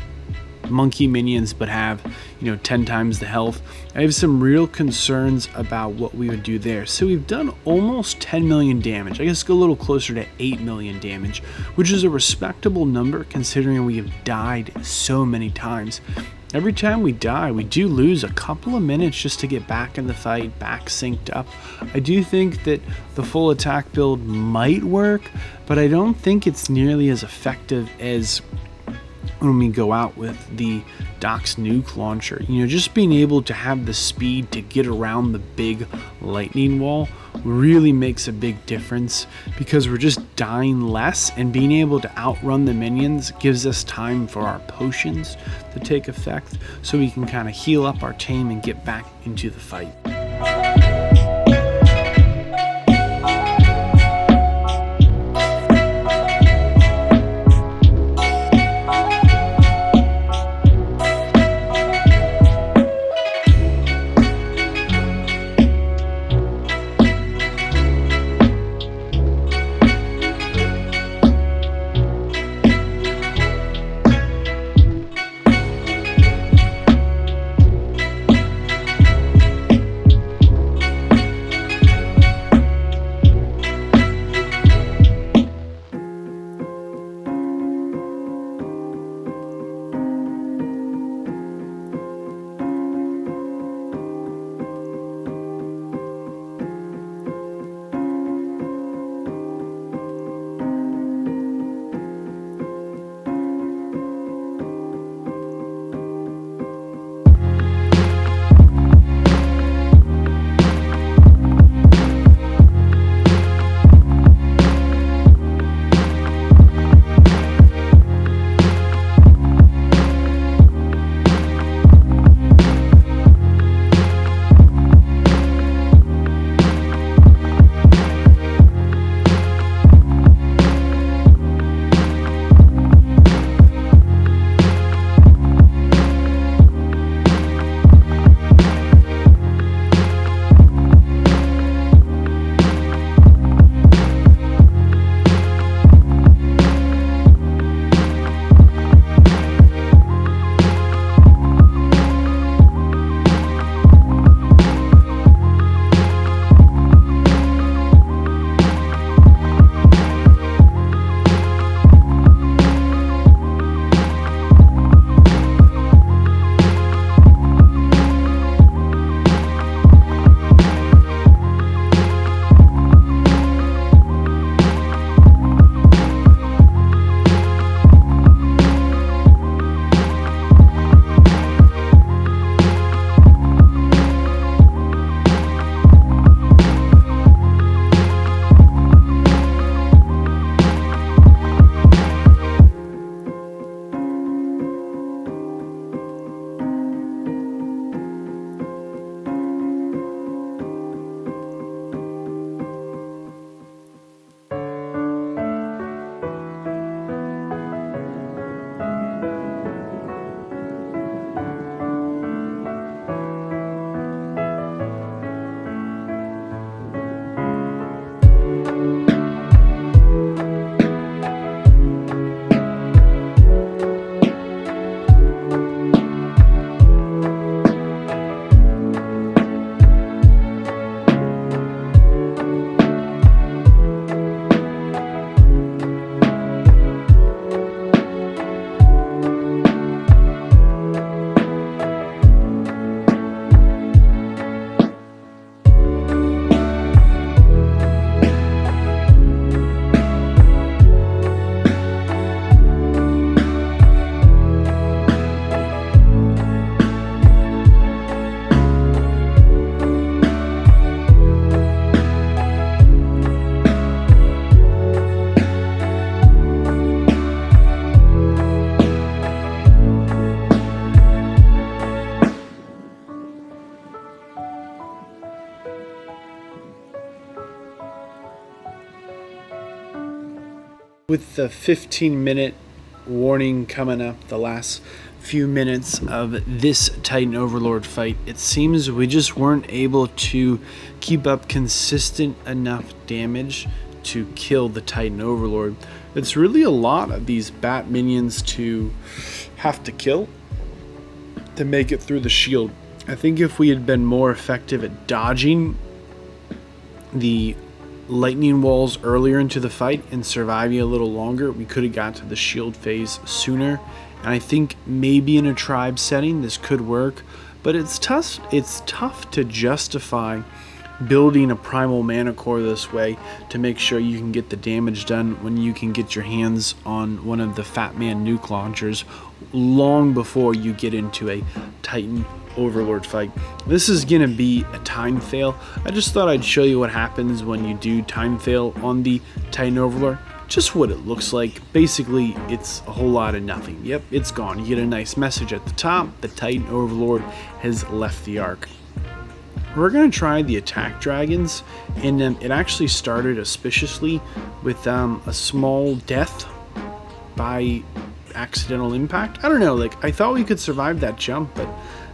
monkey minions but have, 10 times the health. I have some real concerns about what we would do there. So we've done almost 10 million damage. I guess go a little closer to 8 million damage, which is a respectable number considering we have died so many times. Every time we die, we do lose a couple of minutes just to get back in the fight, back synced up. I do think that the full attack build might work, but I don't think it's nearly as effective as when we go out with the DOX nuke launcher. Just being able to have the speed to get around the big lightning wall really makes a big difference because we're just dying less, and being able to outrun the minions gives us time for our potions to take effect so we can kind of heal up our team and get back into the fight. with the 15-minute warning coming up, the last few minutes of this Titan Overlord fight, it seems we just weren't able to keep up consistent enough damage to kill the Titan Overlord. It's really a lot of these bat minions to have to kill to make it through the shield. I think if we had been more effective at dodging the lightning walls earlier into the fight and surviving a little longer, we could have got to the shield phase sooner. And I think maybe in a tribe setting this could work, but it's tough to justify building a Primal Manticore this way to make sure you can get the damage done when you can get your hands on one of the Fat Man nuke launchers long before you get into a Titan Overlord fight. This is gonna be a time fail. I just thought I'd show you what happens when you do time fail on the Titan Overlord. Just what it looks like. Basically, it's a whole lot of nothing. Yep, it's gone. You get a nice message at the top. The Titan Overlord has left the Ark. We're going to try the attack dragons, and it actually started auspiciously with a small death by accidental impact. I don't know, like I thought we could survive that jump, but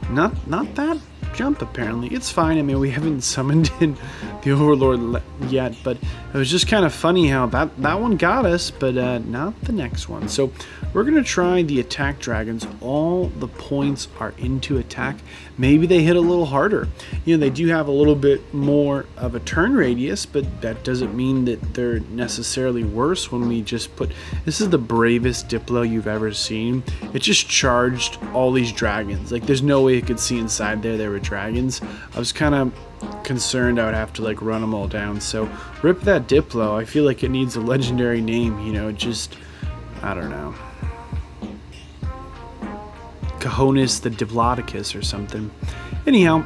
not that jump apparently. It's fine. I mean, we haven't summoned in the Overlord yet, but it was just kind of funny how that one got us, but not the next one. So we're gonna try the attack dragons. All the points are into attack. Maybe they hit a little harder. You know, they do have a little bit more of a turn radius, but that doesn't mean that they're necessarily worse. When we just put, this is the bravest Diplo you've ever seen. It just charged all these dragons. Like there's no way it could see inside there were dragons. I was kind of concerned I would have to like run them all down. So rip that Diplo. I feel like it needs a legendary name, you know, just, I don't know, Cojones the Diplodocus or something. Anyhow,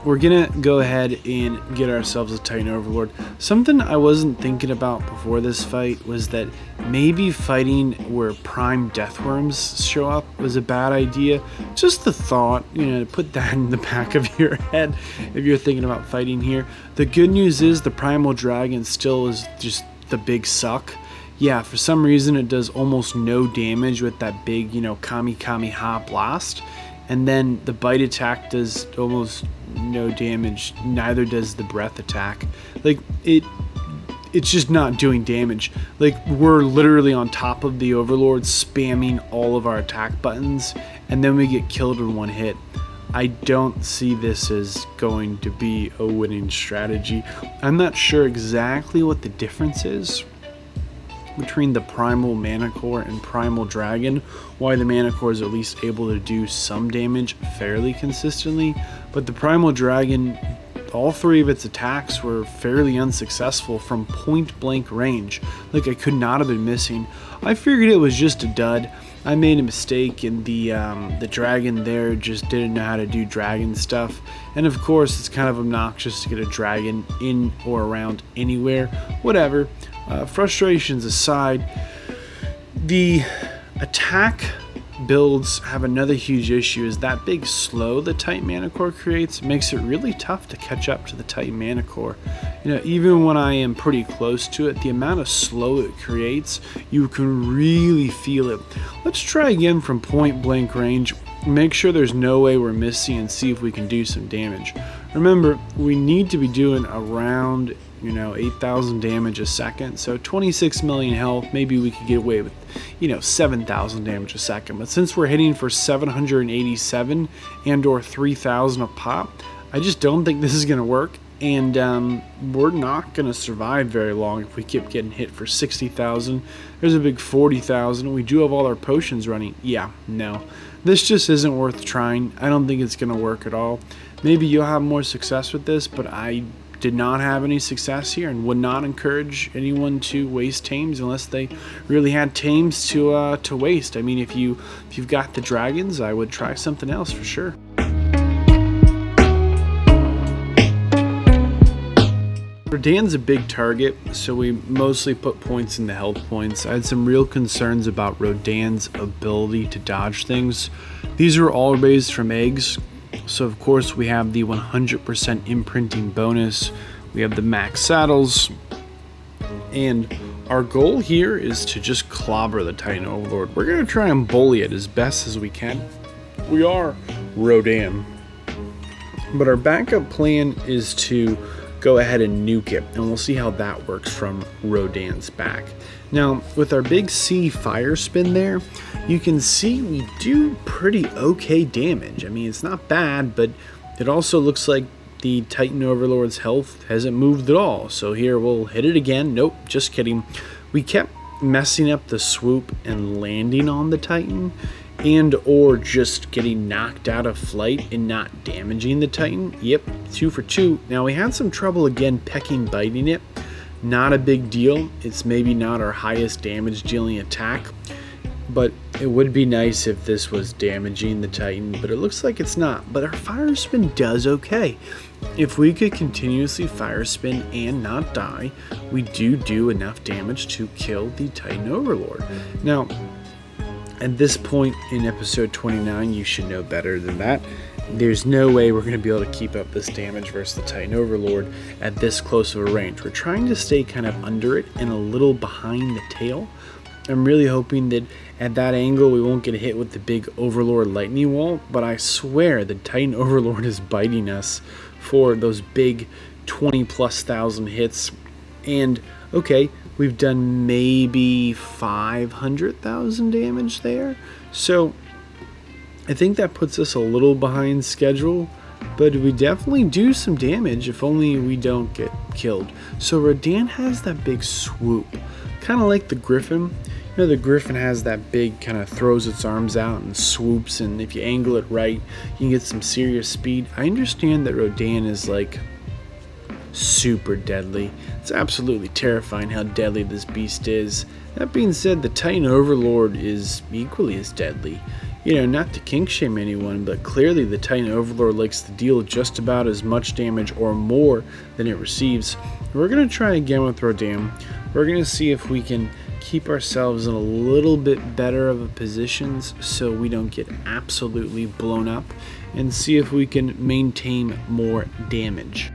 we're gonna go ahead and get ourselves a Titan Overlord. Something I wasn't thinking about before this fight was that maybe fighting where prime deathworms show up was a bad idea. Just the thought, you know, to put that in the back of your head if you're thinking about fighting here. The good news is the Primal Dragon still is just the big suck. Yeah, for some reason it does almost no damage with that big, you know, Kamehameha blast. And then the bite attack does almost no damage. Neither does the breath attack. Like, it's just not doing damage. Like, we're literally on top of the Overlord spamming all of our attack buttons, and then we get killed in one hit. I don't see this as going to be a winning strategy. I'm not sure exactly what the difference is between the Primal Manticore and Primal Dragon, why the Manticore is at least able to do some damage fairly consistently, but the Primal Dragon, all three of its attacks were fairly unsuccessful from point blank range. Like, I could not have been missing. I figured it was just a dud. I made a mistake, and the dragon there just didn't know how to do dragon stuff. And of course, it's kind of obnoxious to get a dragon in or around anywhere. Whatever. Frustrations aside, the attack builds have another huge issue. Is that big slow the Titan Manticore creates makes it really tough to catch up to the Titan Manticore. You know, even when I am pretty close to it, the amount of slow it creates, you can really feel it. Let's try again from point blank range. Make sure there's no way we're missing and see if we can do some damage. Remember, we need to be doing around, you know, 8,000 damage a second. So 26 million health, maybe we could get away with, you know, 7,000 damage a second. But since we're hitting for 787 and or 3,000 a pop, I just don't think this is going to work. And we're not going to survive very long if we keep getting hit for 60,000. There's a big 40,000. We do have all our potions running. Yeah, no. This just isn't worth trying. I don't think it's going to work at all. Maybe you'll have more success with this, but I did not have any success here and would not encourage anyone to waste tames unless they really had tames to waste. I mean, if you've got the dragons, I would try something else for sure. Rodan's a big target, so we mostly put points in the health points. I had some real concerns about Rodan's ability to dodge things. These are all raised from eggs, so of course we have the 100% imprinting bonus, we have the max saddles, and our goal here is to just clobber the Titan Overlord. We're going to try and bully it as best as we can. We are Rodan. But our backup plan is to go ahead and nuke it, and we'll see how that works from Rodan's back. Now, with our big C fire spin there, you can see we do pretty okay damage. I mean, it's not bad, but it also looks like the Titan Overlord's health hasn't moved at all. So here, we'll hit it again. Nope, just kidding. We kept messing up the swoop and landing on the Titan, and or just getting knocked out of flight and not damaging the Titan. Yep, 2 for 2. Now, we had some trouble again pecking biting it. Not a big deal. It's maybe not our highest damage dealing attack, but it would be nice if this was damaging the Titan, but it looks like it's not. But our fire spin does okay. If we could continuously fire spin and not die, we do enough damage to kill the Titan Overlord. Now, at this point in episode 29, you should know better than that. There's no way we're going to be able to keep up this damage versus the Titan Overlord at this close of a range. We're trying to stay kind of under it and a little behind the tail. I'm really hoping that at that angle we won't get hit with the big Overlord lightning wall, but I swear the Titan Overlord is biting us for those big 20+ thousand hits. And okay, we've done maybe 500,000 damage there. So I think that puts us a little behind schedule, but we definitely do some damage if only we don't get killed. So Rodan has that big swoop, kind of like the Griffin. You know, the Griffin has that big, kind of throws its arms out and swoops, and if you angle it right, you can get some serious speed. I understand that Rodan is like super deadly. It's absolutely terrifying how deadly this beast is. That being said, the Titan Overlord is equally as deadly. You know, not to kink shame anyone, but clearly the Titan Overlord likes to deal just about as much damage or more than it receives. We're going to try again with Rodan. We're going to see if we can keep ourselves in a little bit better of a positions so we don't get absolutely blown up, and see if we can maintain more damage.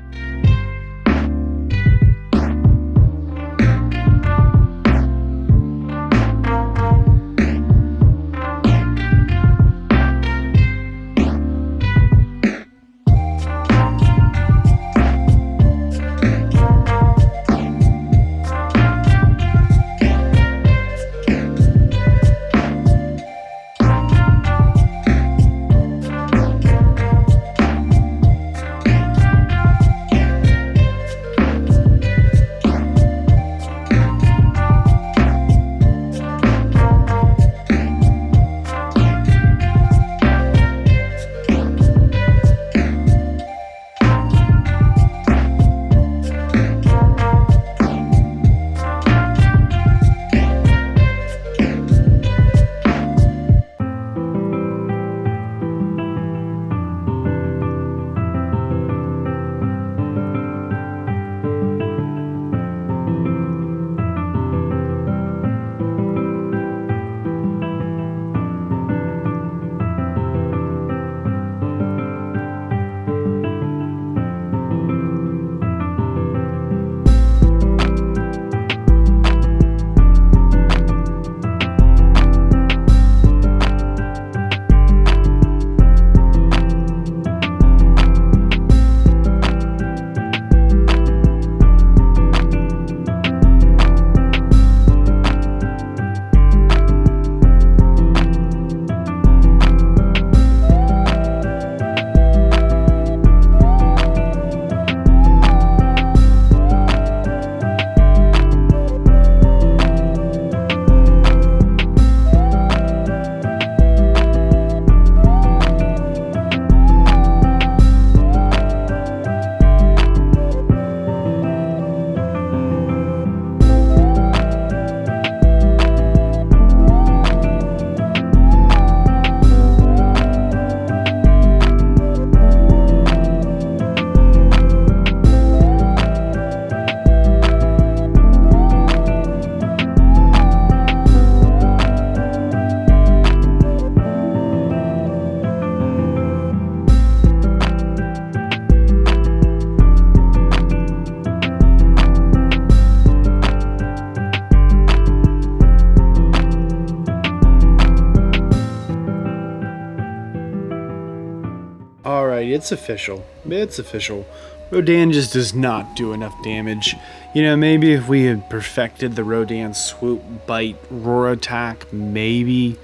it's official. It's official. Rodan just does not do enough damage. You know, maybe if we had perfected the Rodan swoop, bite, roar attack, maybe.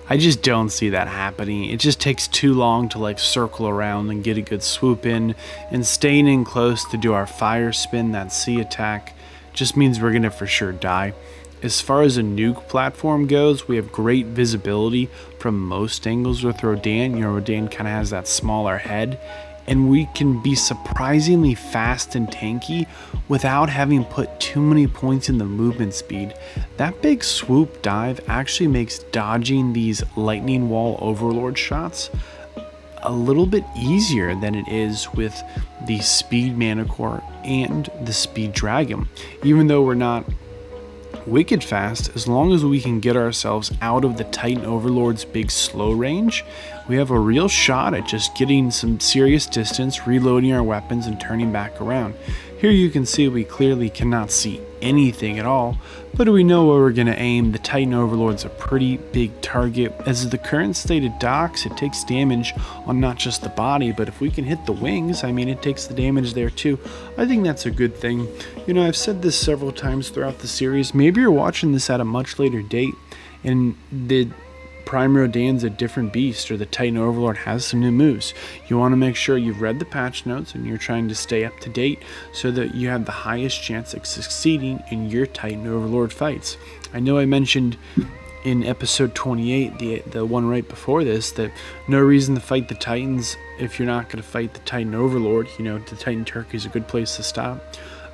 I just don't see that happening. It just takes too long to like circle around and get a good swoop in, and staying in close to do our fire spin, that C attack, just means we're gonna for sure die. As far as a nuke platform goes, we have great visibility from most angles with Rodan. You know, Rodan kind of has that smaller head, and we can be surprisingly fast and tanky without having put too many points in the movement speed. That big swoop dive actually makes dodging these lightning wall overlord shots a little bit easier than it is with the speed Manticore and the speed dragon. Even though we're not wicked fast, as long as we can get ourselves out of the Titan Overlord's big slow range, we have a real shot at just getting some serious distance, reloading our weapons, and turning back around. Here you can see we clearly cannot see anything at all, but we know where we're going to aim. The Titan Overlord's a pretty big target. As the current state of docks, it takes damage on not just the body, but if we can hit the wings, I mean, it takes the damage there too. I think that's a good thing. You know, I've said this several times throughout the series. Maybe you're watching this at a much later date, and the Prime Rodan's a different beast, or the Titan Overlord has some new moves. You want to make sure you've read the patch notes and you're trying to stay up to date so that you have the highest chance of succeeding in your Titan Overlord fights. I know I mentioned in episode 28, the one right before this, that no reason to fight the Titans if you're not going to fight the Titan Overlord. You know, the Titan Turkey is a good place to stop.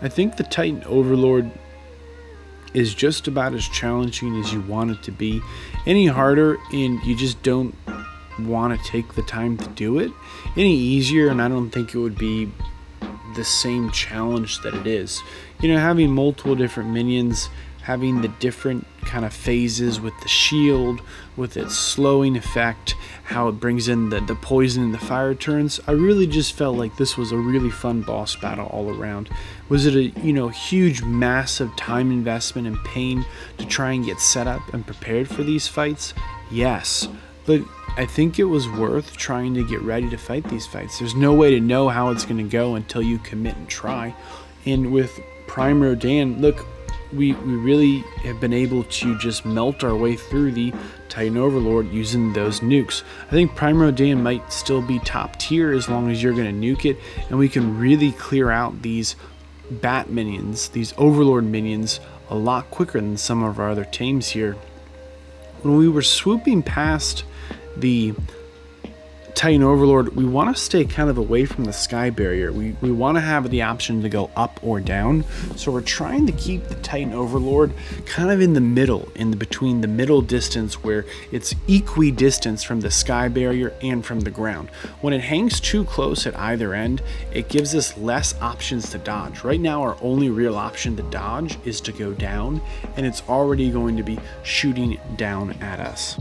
I think the Titan Overlord is just about as challenging as you want it to be. Any harder and you just don't want to take the time to do it. Any easier, and I don't think it would be the same challenge that it is. You know, having multiple different minions, having the different kind of phases with the shield, with its slowing effect, how it brings in the poison and the fire turns. I really just felt like this was a really fun boss battle all around. Was it a, you know, huge, massive time investment and pain to try and get set up and prepared for these fights? Yes, but I think it was worth trying to get ready to fight these fights. There's no way to know how it's going to go until you commit and try. And with Prime Rodan, look, we really have been able to just melt our way through the Titan Overlord using those nukes. I think Prime Rodan might still be top tier as long as you're going to nuke it, and we can really clear out these bat minions, these Overlord minions, a lot quicker than some of our other tames here. When we were swooping past the Titan Overlord, we want to stay kind of away from the sky barrier. We want to have the option to go up or down, so we're trying to keep the Titan Overlord kind of in the middle, between the middle distance where it's equidistant from the sky barrier and from the ground. When it hangs too close at either end, it gives us less options to dodge. Right now our only real option to dodge is to go down, and it's already going to be shooting down at us.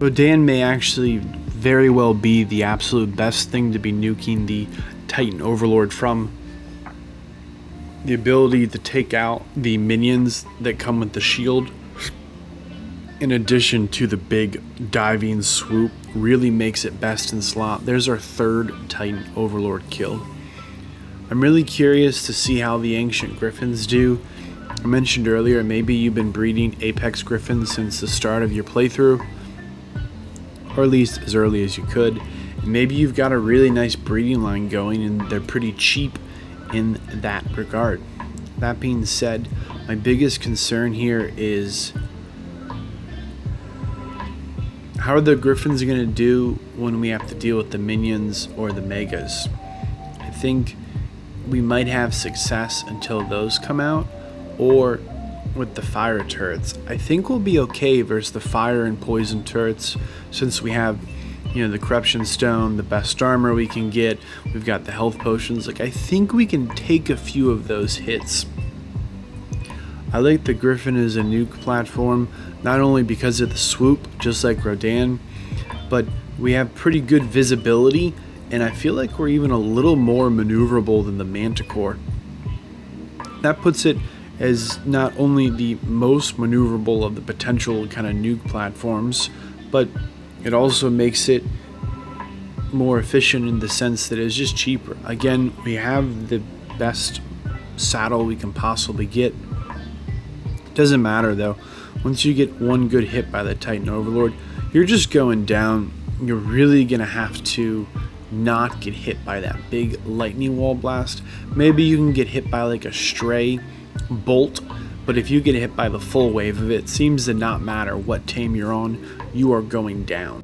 Rodan may actually very well be the absolute best thing to be nuking the Titan Overlord from. The ability to take out the minions that come with the shield, in addition to the big diving swoop, really makes it best in slot. There's our third Titan Overlord kill. I'm really curious to see how the ancient Griffins do. I mentioned earlier, maybe you've been breeding Apex Griffins since the start of your playthrough, or at least as early as you could. And maybe you've got a really nice breeding line going and they're pretty cheap in that regard. That being said, my biggest concern here is how are the Griffins going to do when we have to deal with the minions or the megas? I think we might have success until those come out, or with the fire turrets. I think we'll be okay versus the fire and poison turrets, since we have, you know, the corruption stone, the best armor we can get, we've got the health potions. Like, I think we can take a few of those hits. I like the Griffin as a nuke platform, not only because of the swoop, just like Rodan, but we have pretty good visibility, and I feel like we're even a little more maneuverable than the Manticore. That puts it as not only the most maneuverable of the potential kind of nuke platforms, but it also makes it more efficient in the sense that it's just cheaper. Again, we have the best saddle we can possibly get. Doesn't matter though, once you get one good hit by the Titan Overlord, you're just going down. You're really gonna have to not get hit by that big lightning wall blast. Maybe you can get hit by like a stray bolt, but if you get hit by the full wave of it, it seems to not matter what tame you're on, you are going down.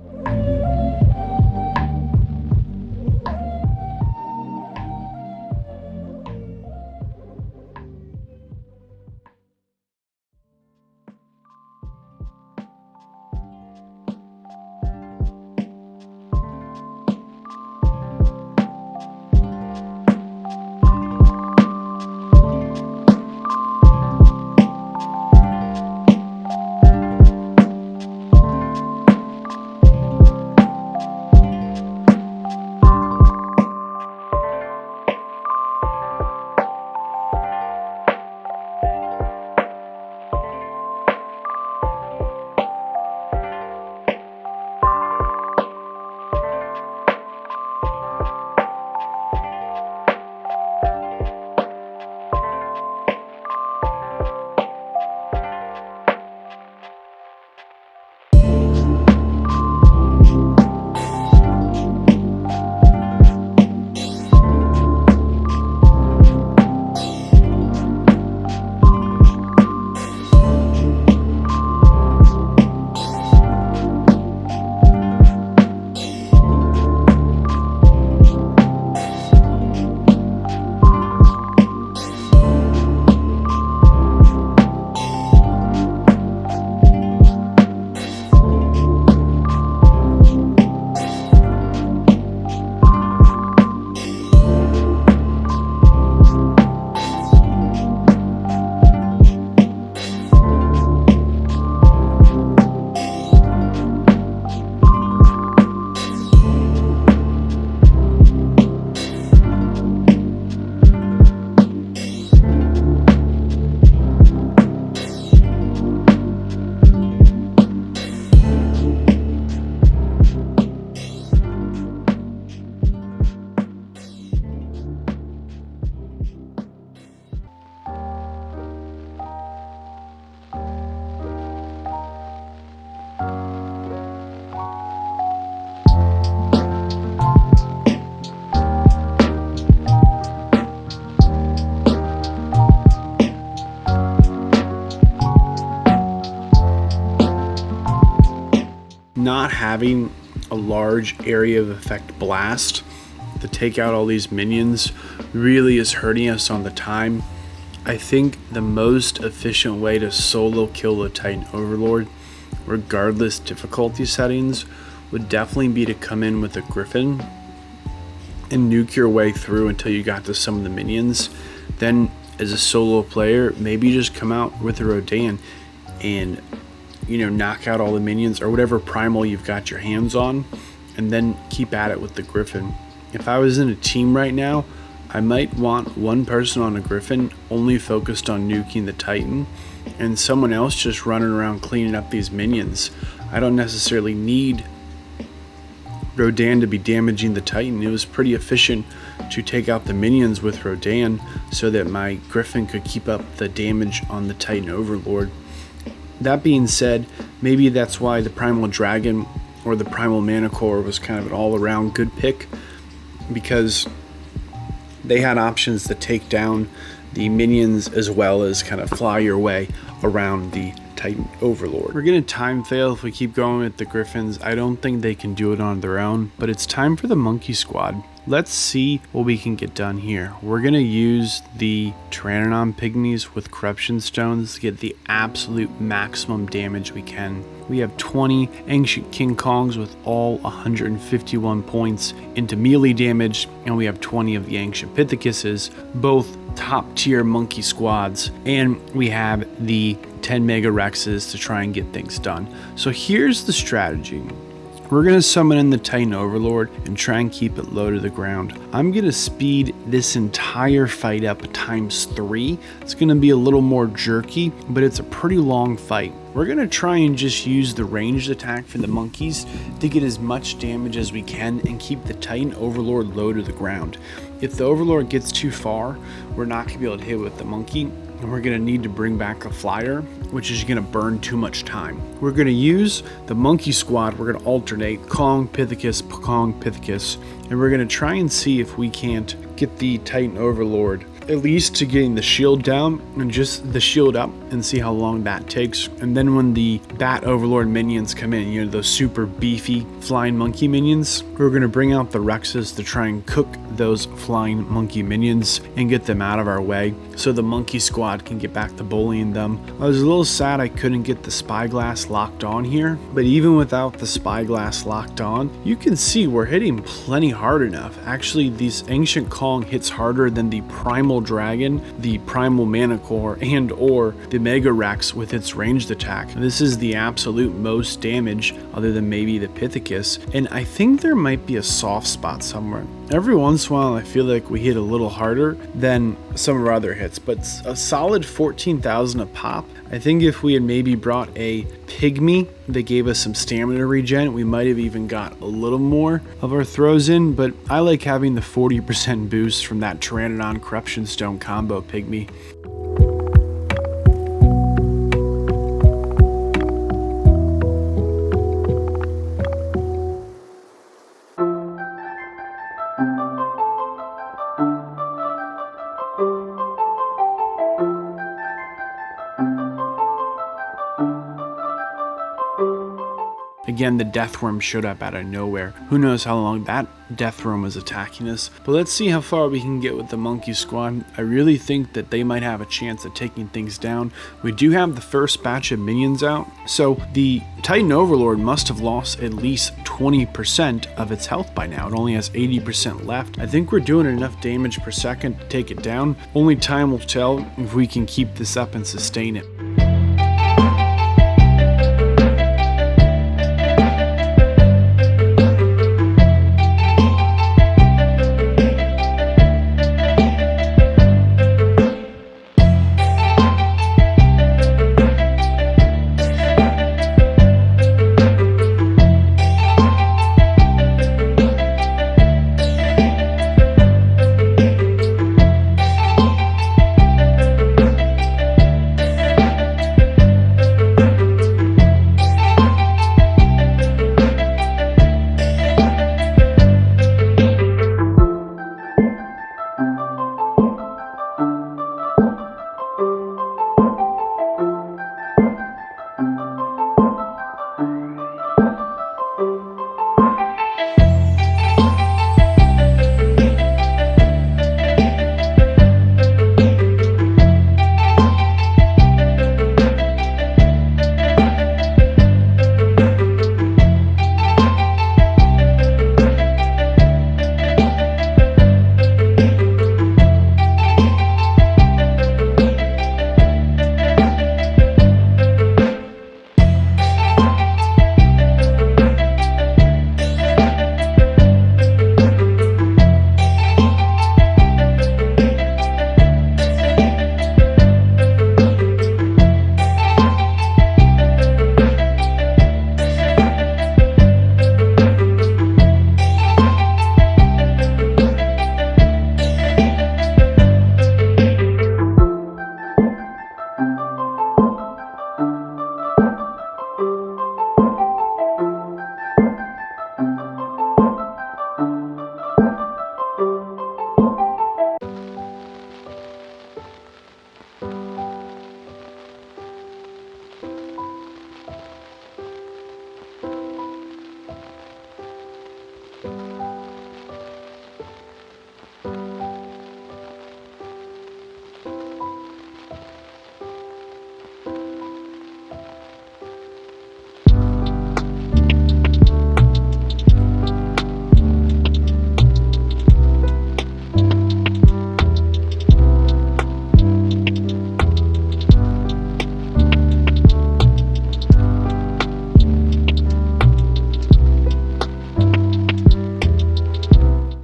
not having a large area of effect blast to take out all these minions really is hurting us on the time. I think the most efficient way to solo kill the Titan Overlord, regardless difficulty settings, would definitely be to come in with a Griffin and nuke your way through until you got to some of the minions. Then as a solo player, maybe just come out with a Rodan and knock out all the minions or whatever primal you've got your hands on, and then keep at it with the Griffin. If I was in a team right now, I might want one person on a Griffin only focused on nuking the Titan, and someone else just running around cleaning up these minions. I don't necessarily need Rodan to be damaging the Titan. It was pretty efficient to take out the minions with Rodan so that my Griffin could keep up the damage on the Titan Overlord. That being said, maybe that's why the Primal Dragon or the Primal Manticore was kind of an all-around good pick, because they had options to take down the minions as well as kind of fly your way around the Titan Overlord. We're gonna time fail if we keep going with the Griffins. I don't think they can do it on their own, but it's time for the monkey squad. Let's see what we can get done here. We're gonna use the Pteranodon Pygmies with Corruption Stones to get the absolute maximum damage we can. We have 20 Ancient King Kongs with all 151 points into melee damage, and we have 20 of the Ancient Pithicuses, both top tier monkey squads, and we have the 10 Mega Rexes to try and get things done. So here's the strategy. We're going to summon in the Titan Overlord and try and keep it low to the ground. I'm going to speed this entire fight up ×3. It's going to be a little more jerky, but it's a pretty long fight. We're going to try and just use the ranged attack for the monkeys to get as much damage as we can and keep the Titan Overlord low to the ground. If the Overlord gets too far, we're not going to be able to hit with the monkey, and we're going to need to bring back a flyer, which is going to burn too much time. We're going to use the monkey squad. We're going to alternate Kong, Pithicus, Kong, Pithicus, and we're going to try and see if we can't get the Titan Overlord at least to getting the shield down and just the shield up and see how long that takes. And then when the Bat Overlord minions come in, those super beefy flying monkey minions, we're going to bring out the Rexes to try and cook those flying monkey minions and get them out of our way so the monkey squad can get back to bullying them. I was a little sad I couldn't get the spyglass locked on here, but even without the spyglass locked on, you can see we're hitting plenty hard enough. Actually, these Ancient Kong hits harder than the Primal Dragon, the Primal Manticore, and or the Mega Rex with its ranged attack. This is the absolute most damage other than maybe the Pithicus, and I think there might be a soft spot somewhere. Every once in a while I feel like we hit a little harder than some of our other hits, but a solid 14,000 a pop. I think if we had maybe brought a Pygmy that gave us some stamina regen, we might have even got a little more of our throws in, but I like having the 40% boost from that Pteranodon Corruption Stone combo Pygmy. Again, the Deathworm showed up out of nowhere. Who knows how long that Deathworm was attacking us. But let's see how far we can get with the monkey squad. I really think that they might have a chance at taking things down. We do have the first batch of minions out, so the Titan Overlord must have lost at least 20% of its health by now. It only has 80% left. I think we're doing enough damage per second to take it down. Only time will tell if we can keep this up and sustain it.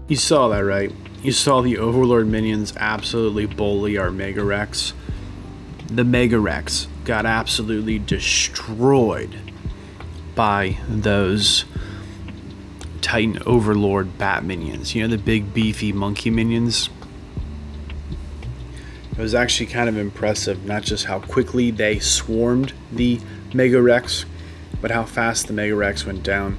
You saw that, right? You saw the Overlord minions absolutely bully our Mega Rex. The Mega Rex got absolutely destroyed by those Titan Overlord bat minions. You know, the big beefy monkey minions. It was actually kind of impressive, not just how quickly they swarmed the Mega Rex, but how fast the Mega Rex went down.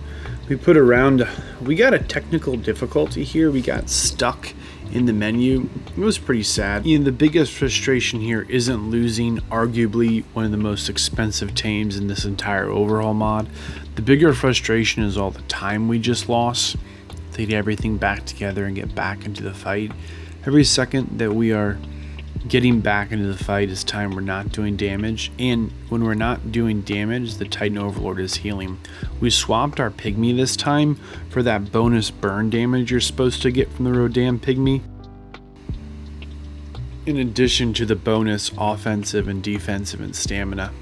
We got a technical difficulty here. We got stuck in the menu. It was pretty sad. You know, the biggest frustration here isn't losing arguably one of the most expensive tames in this entire overhaul mod. The bigger frustration is all the time we just lost to get everything back together and get back into the fight. Every second that we are getting back into the fight is time we're not doing damage, and when we're not doing damage, the Titan Overlord is healing. We swapped our Pygmy this time for that bonus burn damage you're supposed to get from the Rodan Pygmy, in addition to the bonus offensive and defensive and stamina.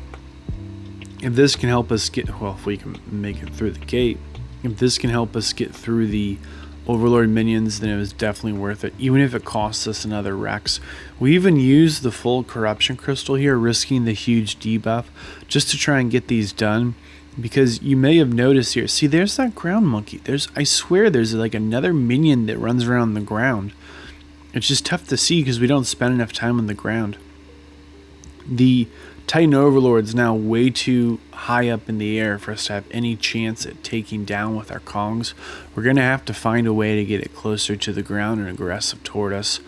If this can help us get, well, if we can make it through the gate, if this can help us get through the Overlord minions, then it was definitely worth it, even if it costs us another Rex. We even used the full corruption crystal here, risking the huge debuff just to try and get these done, because you may have noticed here, see, there's that ground monkey. I swear there's like another minion that runs around the ground. It's just tough to see because we don't spend enough time on the ground. The Titan Overlord's now way too high up in the air for us to have any chance at taking down with our Kongs. We're going to have to find a way to get it closer to the ground and aggressive toward us,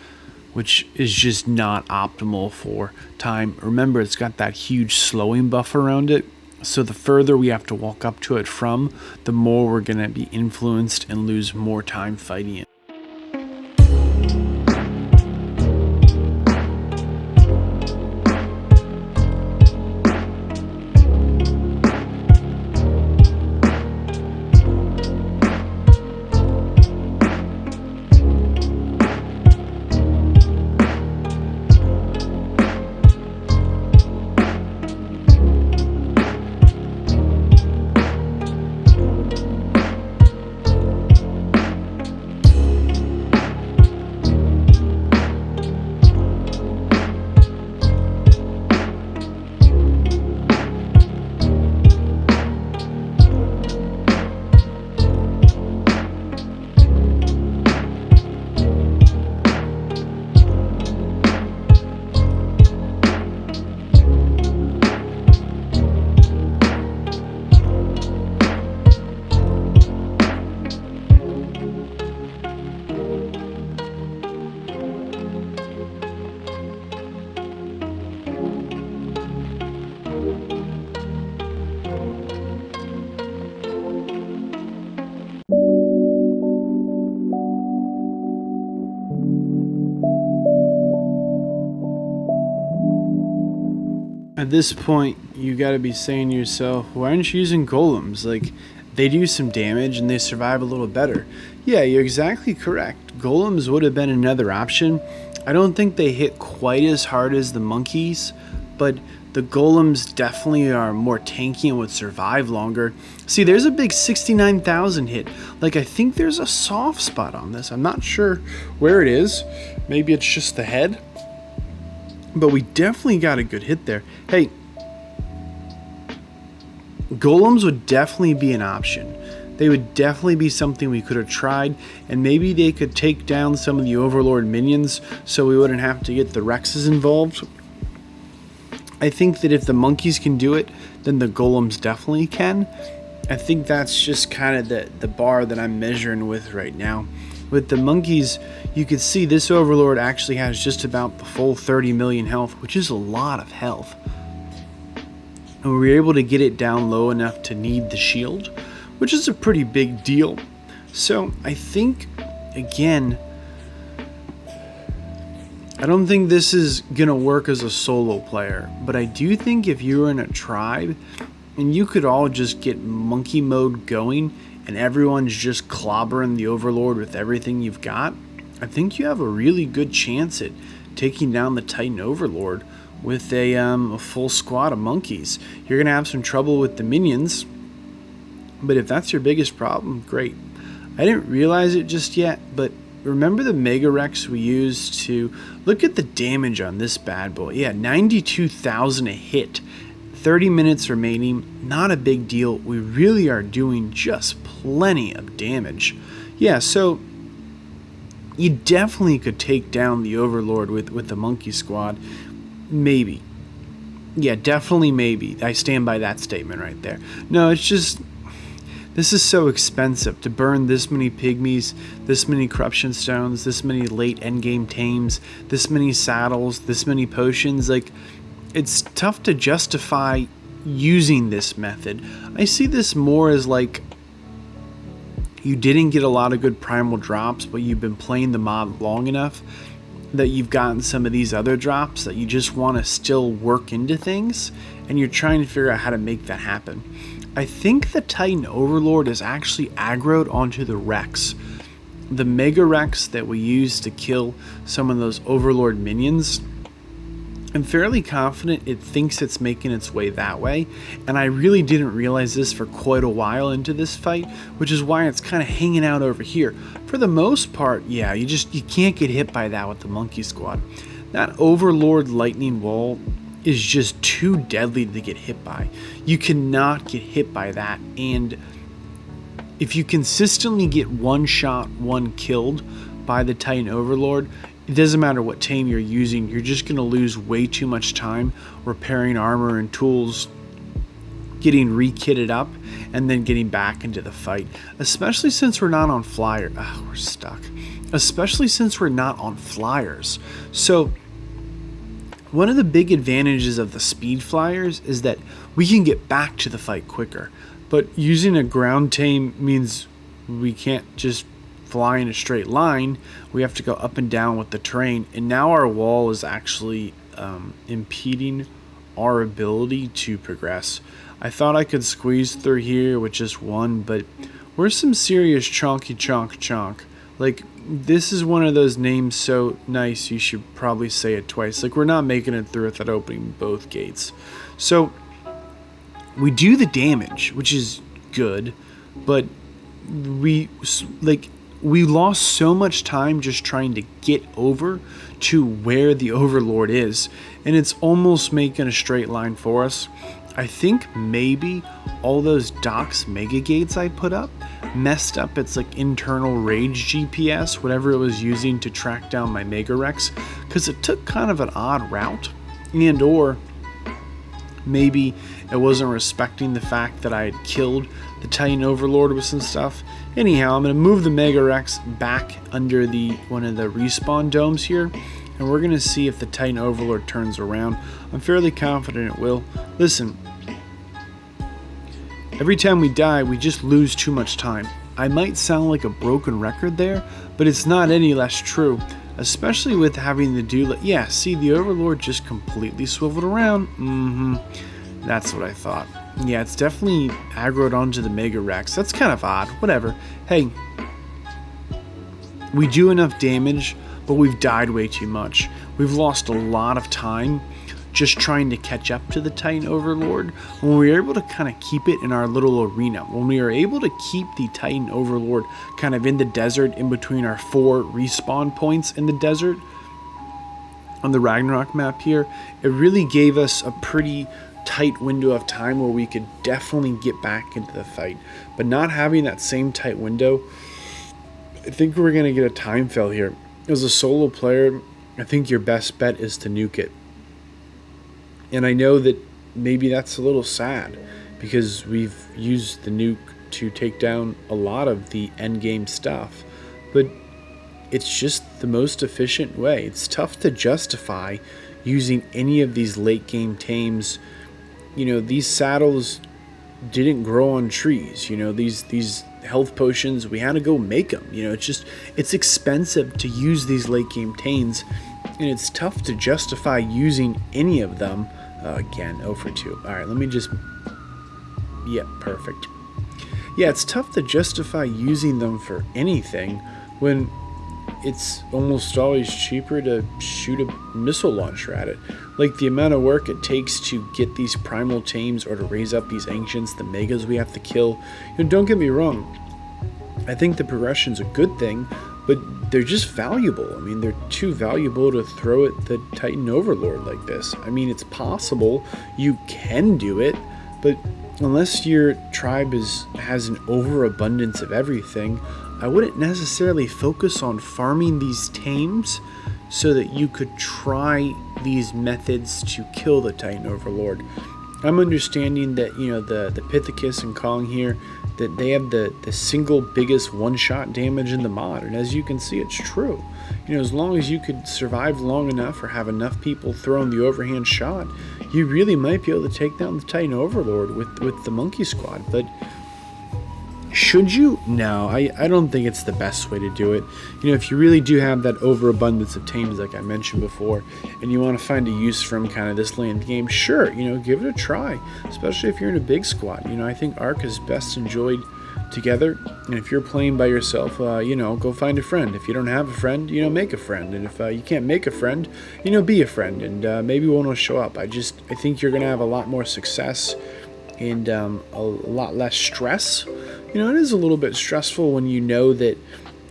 which is just not optimal for time. Remember, it's got that huge slowing buff around it, so the further we have to walk up to it from, the more we're going to be influenced and lose more time fighting it. At this point, you gotta be saying to yourself, why aren't you using golems? Like, they do some damage and they survive a little better. Yeah, you're exactly correct. Golems would have been another option. I don't think they hit quite as hard as the monkeys, but the golems definitely are more tanky and would survive longer. See, there's a big 69,000 hit. Like, I think there's a soft spot on this. I'm not sure where it is. Maybe it's just the head. But we definitely got a good hit there. Hey, golems would definitely be an option. They would definitely be something we could have tried, and maybe they could take down some of the Overlord minions so we wouldn't have to get the Rexes involved. I think that if the monkeys can do it, then the golems definitely can. I think that's just kind of the bar that I'm measuring with right now. With the monkeys, you can see this Overlord actually has just about the full 30 million health, which is a lot of health. And we were able to get it down low enough to need the shield, which is a pretty big deal. So I think, again, I don't think this is gonna work as a solo player, but I do think if you were in a tribe and you could all just get monkey mode going and everyone's just clobbering the Overlord with everything you've got, I think you have a really good chance at taking down the Titan Overlord with a full squad of monkeys. You're gonna have some trouble with the minions, but if that's your biggest problem, great. I didn't realize it just yet, but remember the Mega Rex we used to... Look at the damage on this bad boy. Yeah, 92,000 a hit. 30 minutes remaining. Not a big deal. We really are doing just plenty of damage. Yeah, so you definitely could take down the Overlord with the Monkey Squad. Maybe. Yeah, definitely maybe. I stand by that statement right there. No, it's just... This is so expensive to burn this many pygmies, this many corruption stones, this many late endgame tames, this many saddles, this many potions. Like, it's tough to justify using this method. I see this more as like you didn't get a lot of good primal drops, but you've been playing the mod long enough that you've gotten some of these other drops that you just want to still work into things, and you're trying to figure out how to make that happen. I think the Titan Overlord is actually aggroed onto the Rex. The Mega Rex that we used to kill some of those Overlord minions, I'm fairly confident it thinks it's making its way that way, and I really didn't realize this for quite a while into this fight, which is why it's kind of hanging out over here. For the most part, yeah, you can't get hit by that with the Monkey Squad. That Overlord lightning wall is just too deadly to get hit by. You cannot get hit by that, and if you consistently get one shot, one killed by the Titan Overlord, it doesn't matter what tame you're using, you're just going to lose way too much time repairing armor and tools, getting re-kitted up, and then getting back into the fight. Especially since we're not on flyer. We're stuck. Especially since we're not on flyers. So one of the big advantages of the speed flyers is that we can get back to the fight quicker. But using a ground tame means we can't just fly in a straight line. We have to go up and down with the terrain. And now our wall is actually impeding our ability to progress. I thought I could squeeze through here with just one, but we're some serious chonk. Like, this is one of those names so nice you should probably say it twice. Like, we're not making it through without opening both gates. So we do the damage, which is good, but we lost so much time just trying to get over to where the Overlord is, and it's almost making a straight line for us. I think maybe all those docks mega gates I put up messed up its like internal rage GPS, whatever it was using to track down my Mega Rex, because it took kind of an odd route, and or maybe it wasn't respecting the fact that I had killed the Titan Overlord with some stuff. Anyhow, I'm going to move the Mega Rex back under one of the respawn domes here, and we're going to see if the Titan Overlord turns around. I'm fairly confident it will. Listen, every time we die, we just lose too much time. I might sound like a broken record there, but it's not any less true, especially with having to do... Yeah, see, the Overlord just completely swiveled around. That's what I thought. Yeah, it's definitely aggroed onto the Mega Rex. That's kind of odd. Whatever. Hey, we do enough damage, but we've died way too much. We've lost a lot of time just trying to catch up to the Titan Overlord. When we were able to kind of keep it in our little arena, when we were able to keep the Titan Overlord kind of in the desert in between our 4 respawn points in the desert on the Ragnarok map here, it really gave us a pretty tight window of time where we could definitely get back into the fight. But not having that same tight window, I think we're going to get a time fail here. As a solo player, I think your best bet is to nuke it. And I know that maybe that's a little sad, because we've used the nuke to take down a lot of the endgame stuff, but it's just the most efficient way. It's tough to justify using any of these late game tames. You know, these saddles didn't grow on trees. You know, these health potions, we had to go make them. You know, it's expensive to use these late game tames, and it's tough to justify using any of them. Again, 0 for 2. Alright, let me just... Yeah, perfect. Yeah, it's tough to justify using them for anything when it's almost always cheaper to shoot a missile launcher at it. Like, the amount of work it takes to get these primal tames or to raise up these ancients, the megas we have to kill. You know, don't get me wrong, I think the progression's a good thing, but but they're just valuable. I mean, they're too valuable to throw at the Titan Overlord like this. I mean, it's possible you can do it, but unless your tribe has an overabundance of everything, I wouldn't necessarily focus on farming these tames so that you could try these methods to kill the Titan Overlord. I'm understanding that, you know, the Pithicus and Kong here, that they have the single biggest one-shot damage in the mod, and as you can see, it's true. You know, as long as you could survive long enough or have enough people throwing the overhand shot, you really might be able to take down the Titan Overlord with the monkey squad. But should you? No, I don't think it's the best way to do it. You know, if you really do have that overabundance of tames like I mentioned before, and you want to find a use from kind of this land game, sure, you know, give it a try, especially if you're in a big squad. You know, I think ARK is best enjoyed together, and if you're playing by yourself, you know, go find a friend. If you don't have a friend, you know, make a friend, and if you can't make a friend, you know, be a friend, and maybe one will show up. I think you're gonna have a lot more success and a lot less stress. You know, it is a little bit stressful when you know that,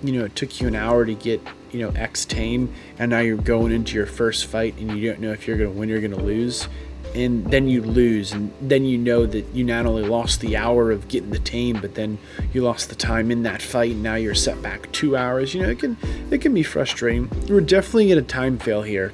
you know, it took you an hour to get, you know, X tame, and now you're going into your first fight and you don't know if you're gonna win or you're gonna lose. And then you lose, and then you know that you not only lost the hour of getting the tame, but then you lost the time in that fight, and now you're set back 2 hours. You know, it can be frustrating. We're definitely at a time fail here.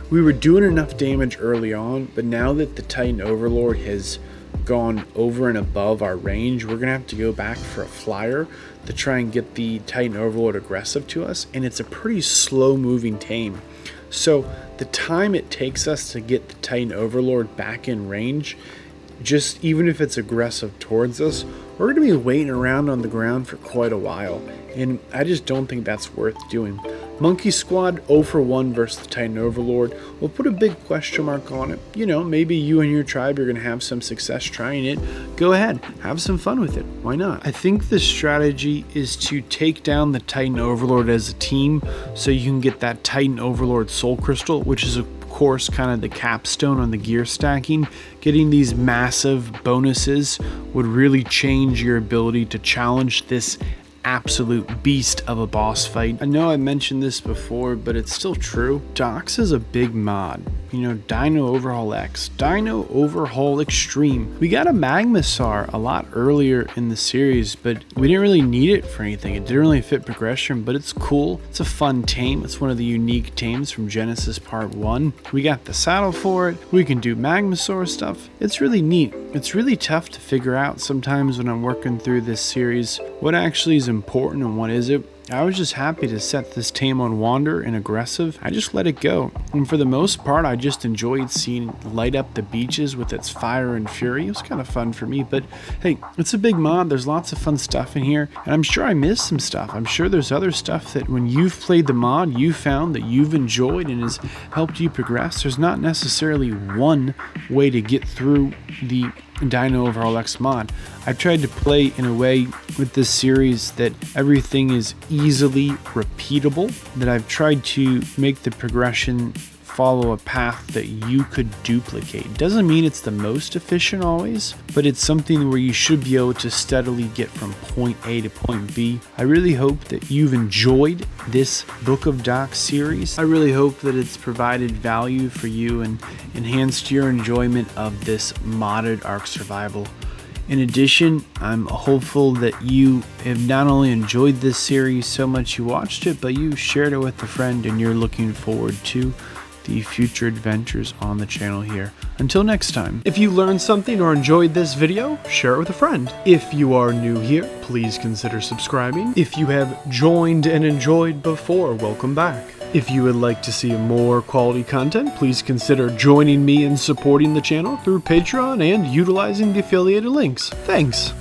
We were doing enough damage early on, but now that the Titan Overlord has gone over and above our range, we're gonna have to go back for a flyer to try and get the Titan Overlord aggressive to us, and it's a pretty slow moving tame. So the time it takes us to get the Titan Overlord back in range, just even if it's aggressive towards us, we're going to be waiting around on the ground for quite a while, and I just don't think that's worth doing. Monkey Squad 0 for 1 versus the Titan Overlord. We'll put a big question mark on it. You know, maybe you and your tribe are going to have some success trying it. Go ahead, have some fun with it. Why not? I think the strategy is to take down the Titan Overlord as a team so you can get that Titan Overlord Soul Crystal, which is of course kind of the capstone on the gear stacking. Getting these massive bonuses would really change your ability to challenge this absolute beast of a boss fight. I know I mentioned this before, but it's still true. DOX is a big mod. You know, Dino Overhaul X, Dino Overhaul Extreme. We got a Magmasaur a lot earlier in the series, but we didn't really need it for anything. It didn't really fit progression, but it's cool. It's a fun tame. It's one of the unique tames from Genesis Part 1. We got the saddle for it. We can do Magmasaur stuff. It's really neat. It's really tough to figure out sometimes when I'm working through this series what actually is important and what isn't. I was just happy to set this tame on Wander and aggressive. I just let it go. And for the most part, I just enjoyed seeing it light up the beaches with its fire and fury. It was kind of fun for me, but hey, it's a big mod. There's lots of fun stuff in here, and I'm sure I missed some stuff. I'm sure there's other stuff that when you've played the mod, you found that you've enjoyed and has helped you progress. There's not necessarily one way to get through the Dino Overhaul X mod. I've tried to play in a way with this series that everything is easily repeatable, that I've tried to make the progression follow a path that you could duplicate. Doesn't mean it's the most efficient always, but it's something where you should be able to steadily get from point A to point B. I really hope that you've enjoyed this Book of Docs series. I really hope that it's provided value for you and enhanced your enjoyment of this modded ARK Survival. In addition, I'm hopeful that you have not only enjoyed this series so much you watched it, but you shared it with a friend and you're looking forward to the future adventures on the channel here. Until next time. If you learned something or enjoyed this video, share it with a friend. If you are new here, please consider subscribing. If you have joined and enjoyed before, welcome back. If you would like to see more quality content, please consider joining me in supporting the channel through Patreon and utilizing the affiliated links. Thanks!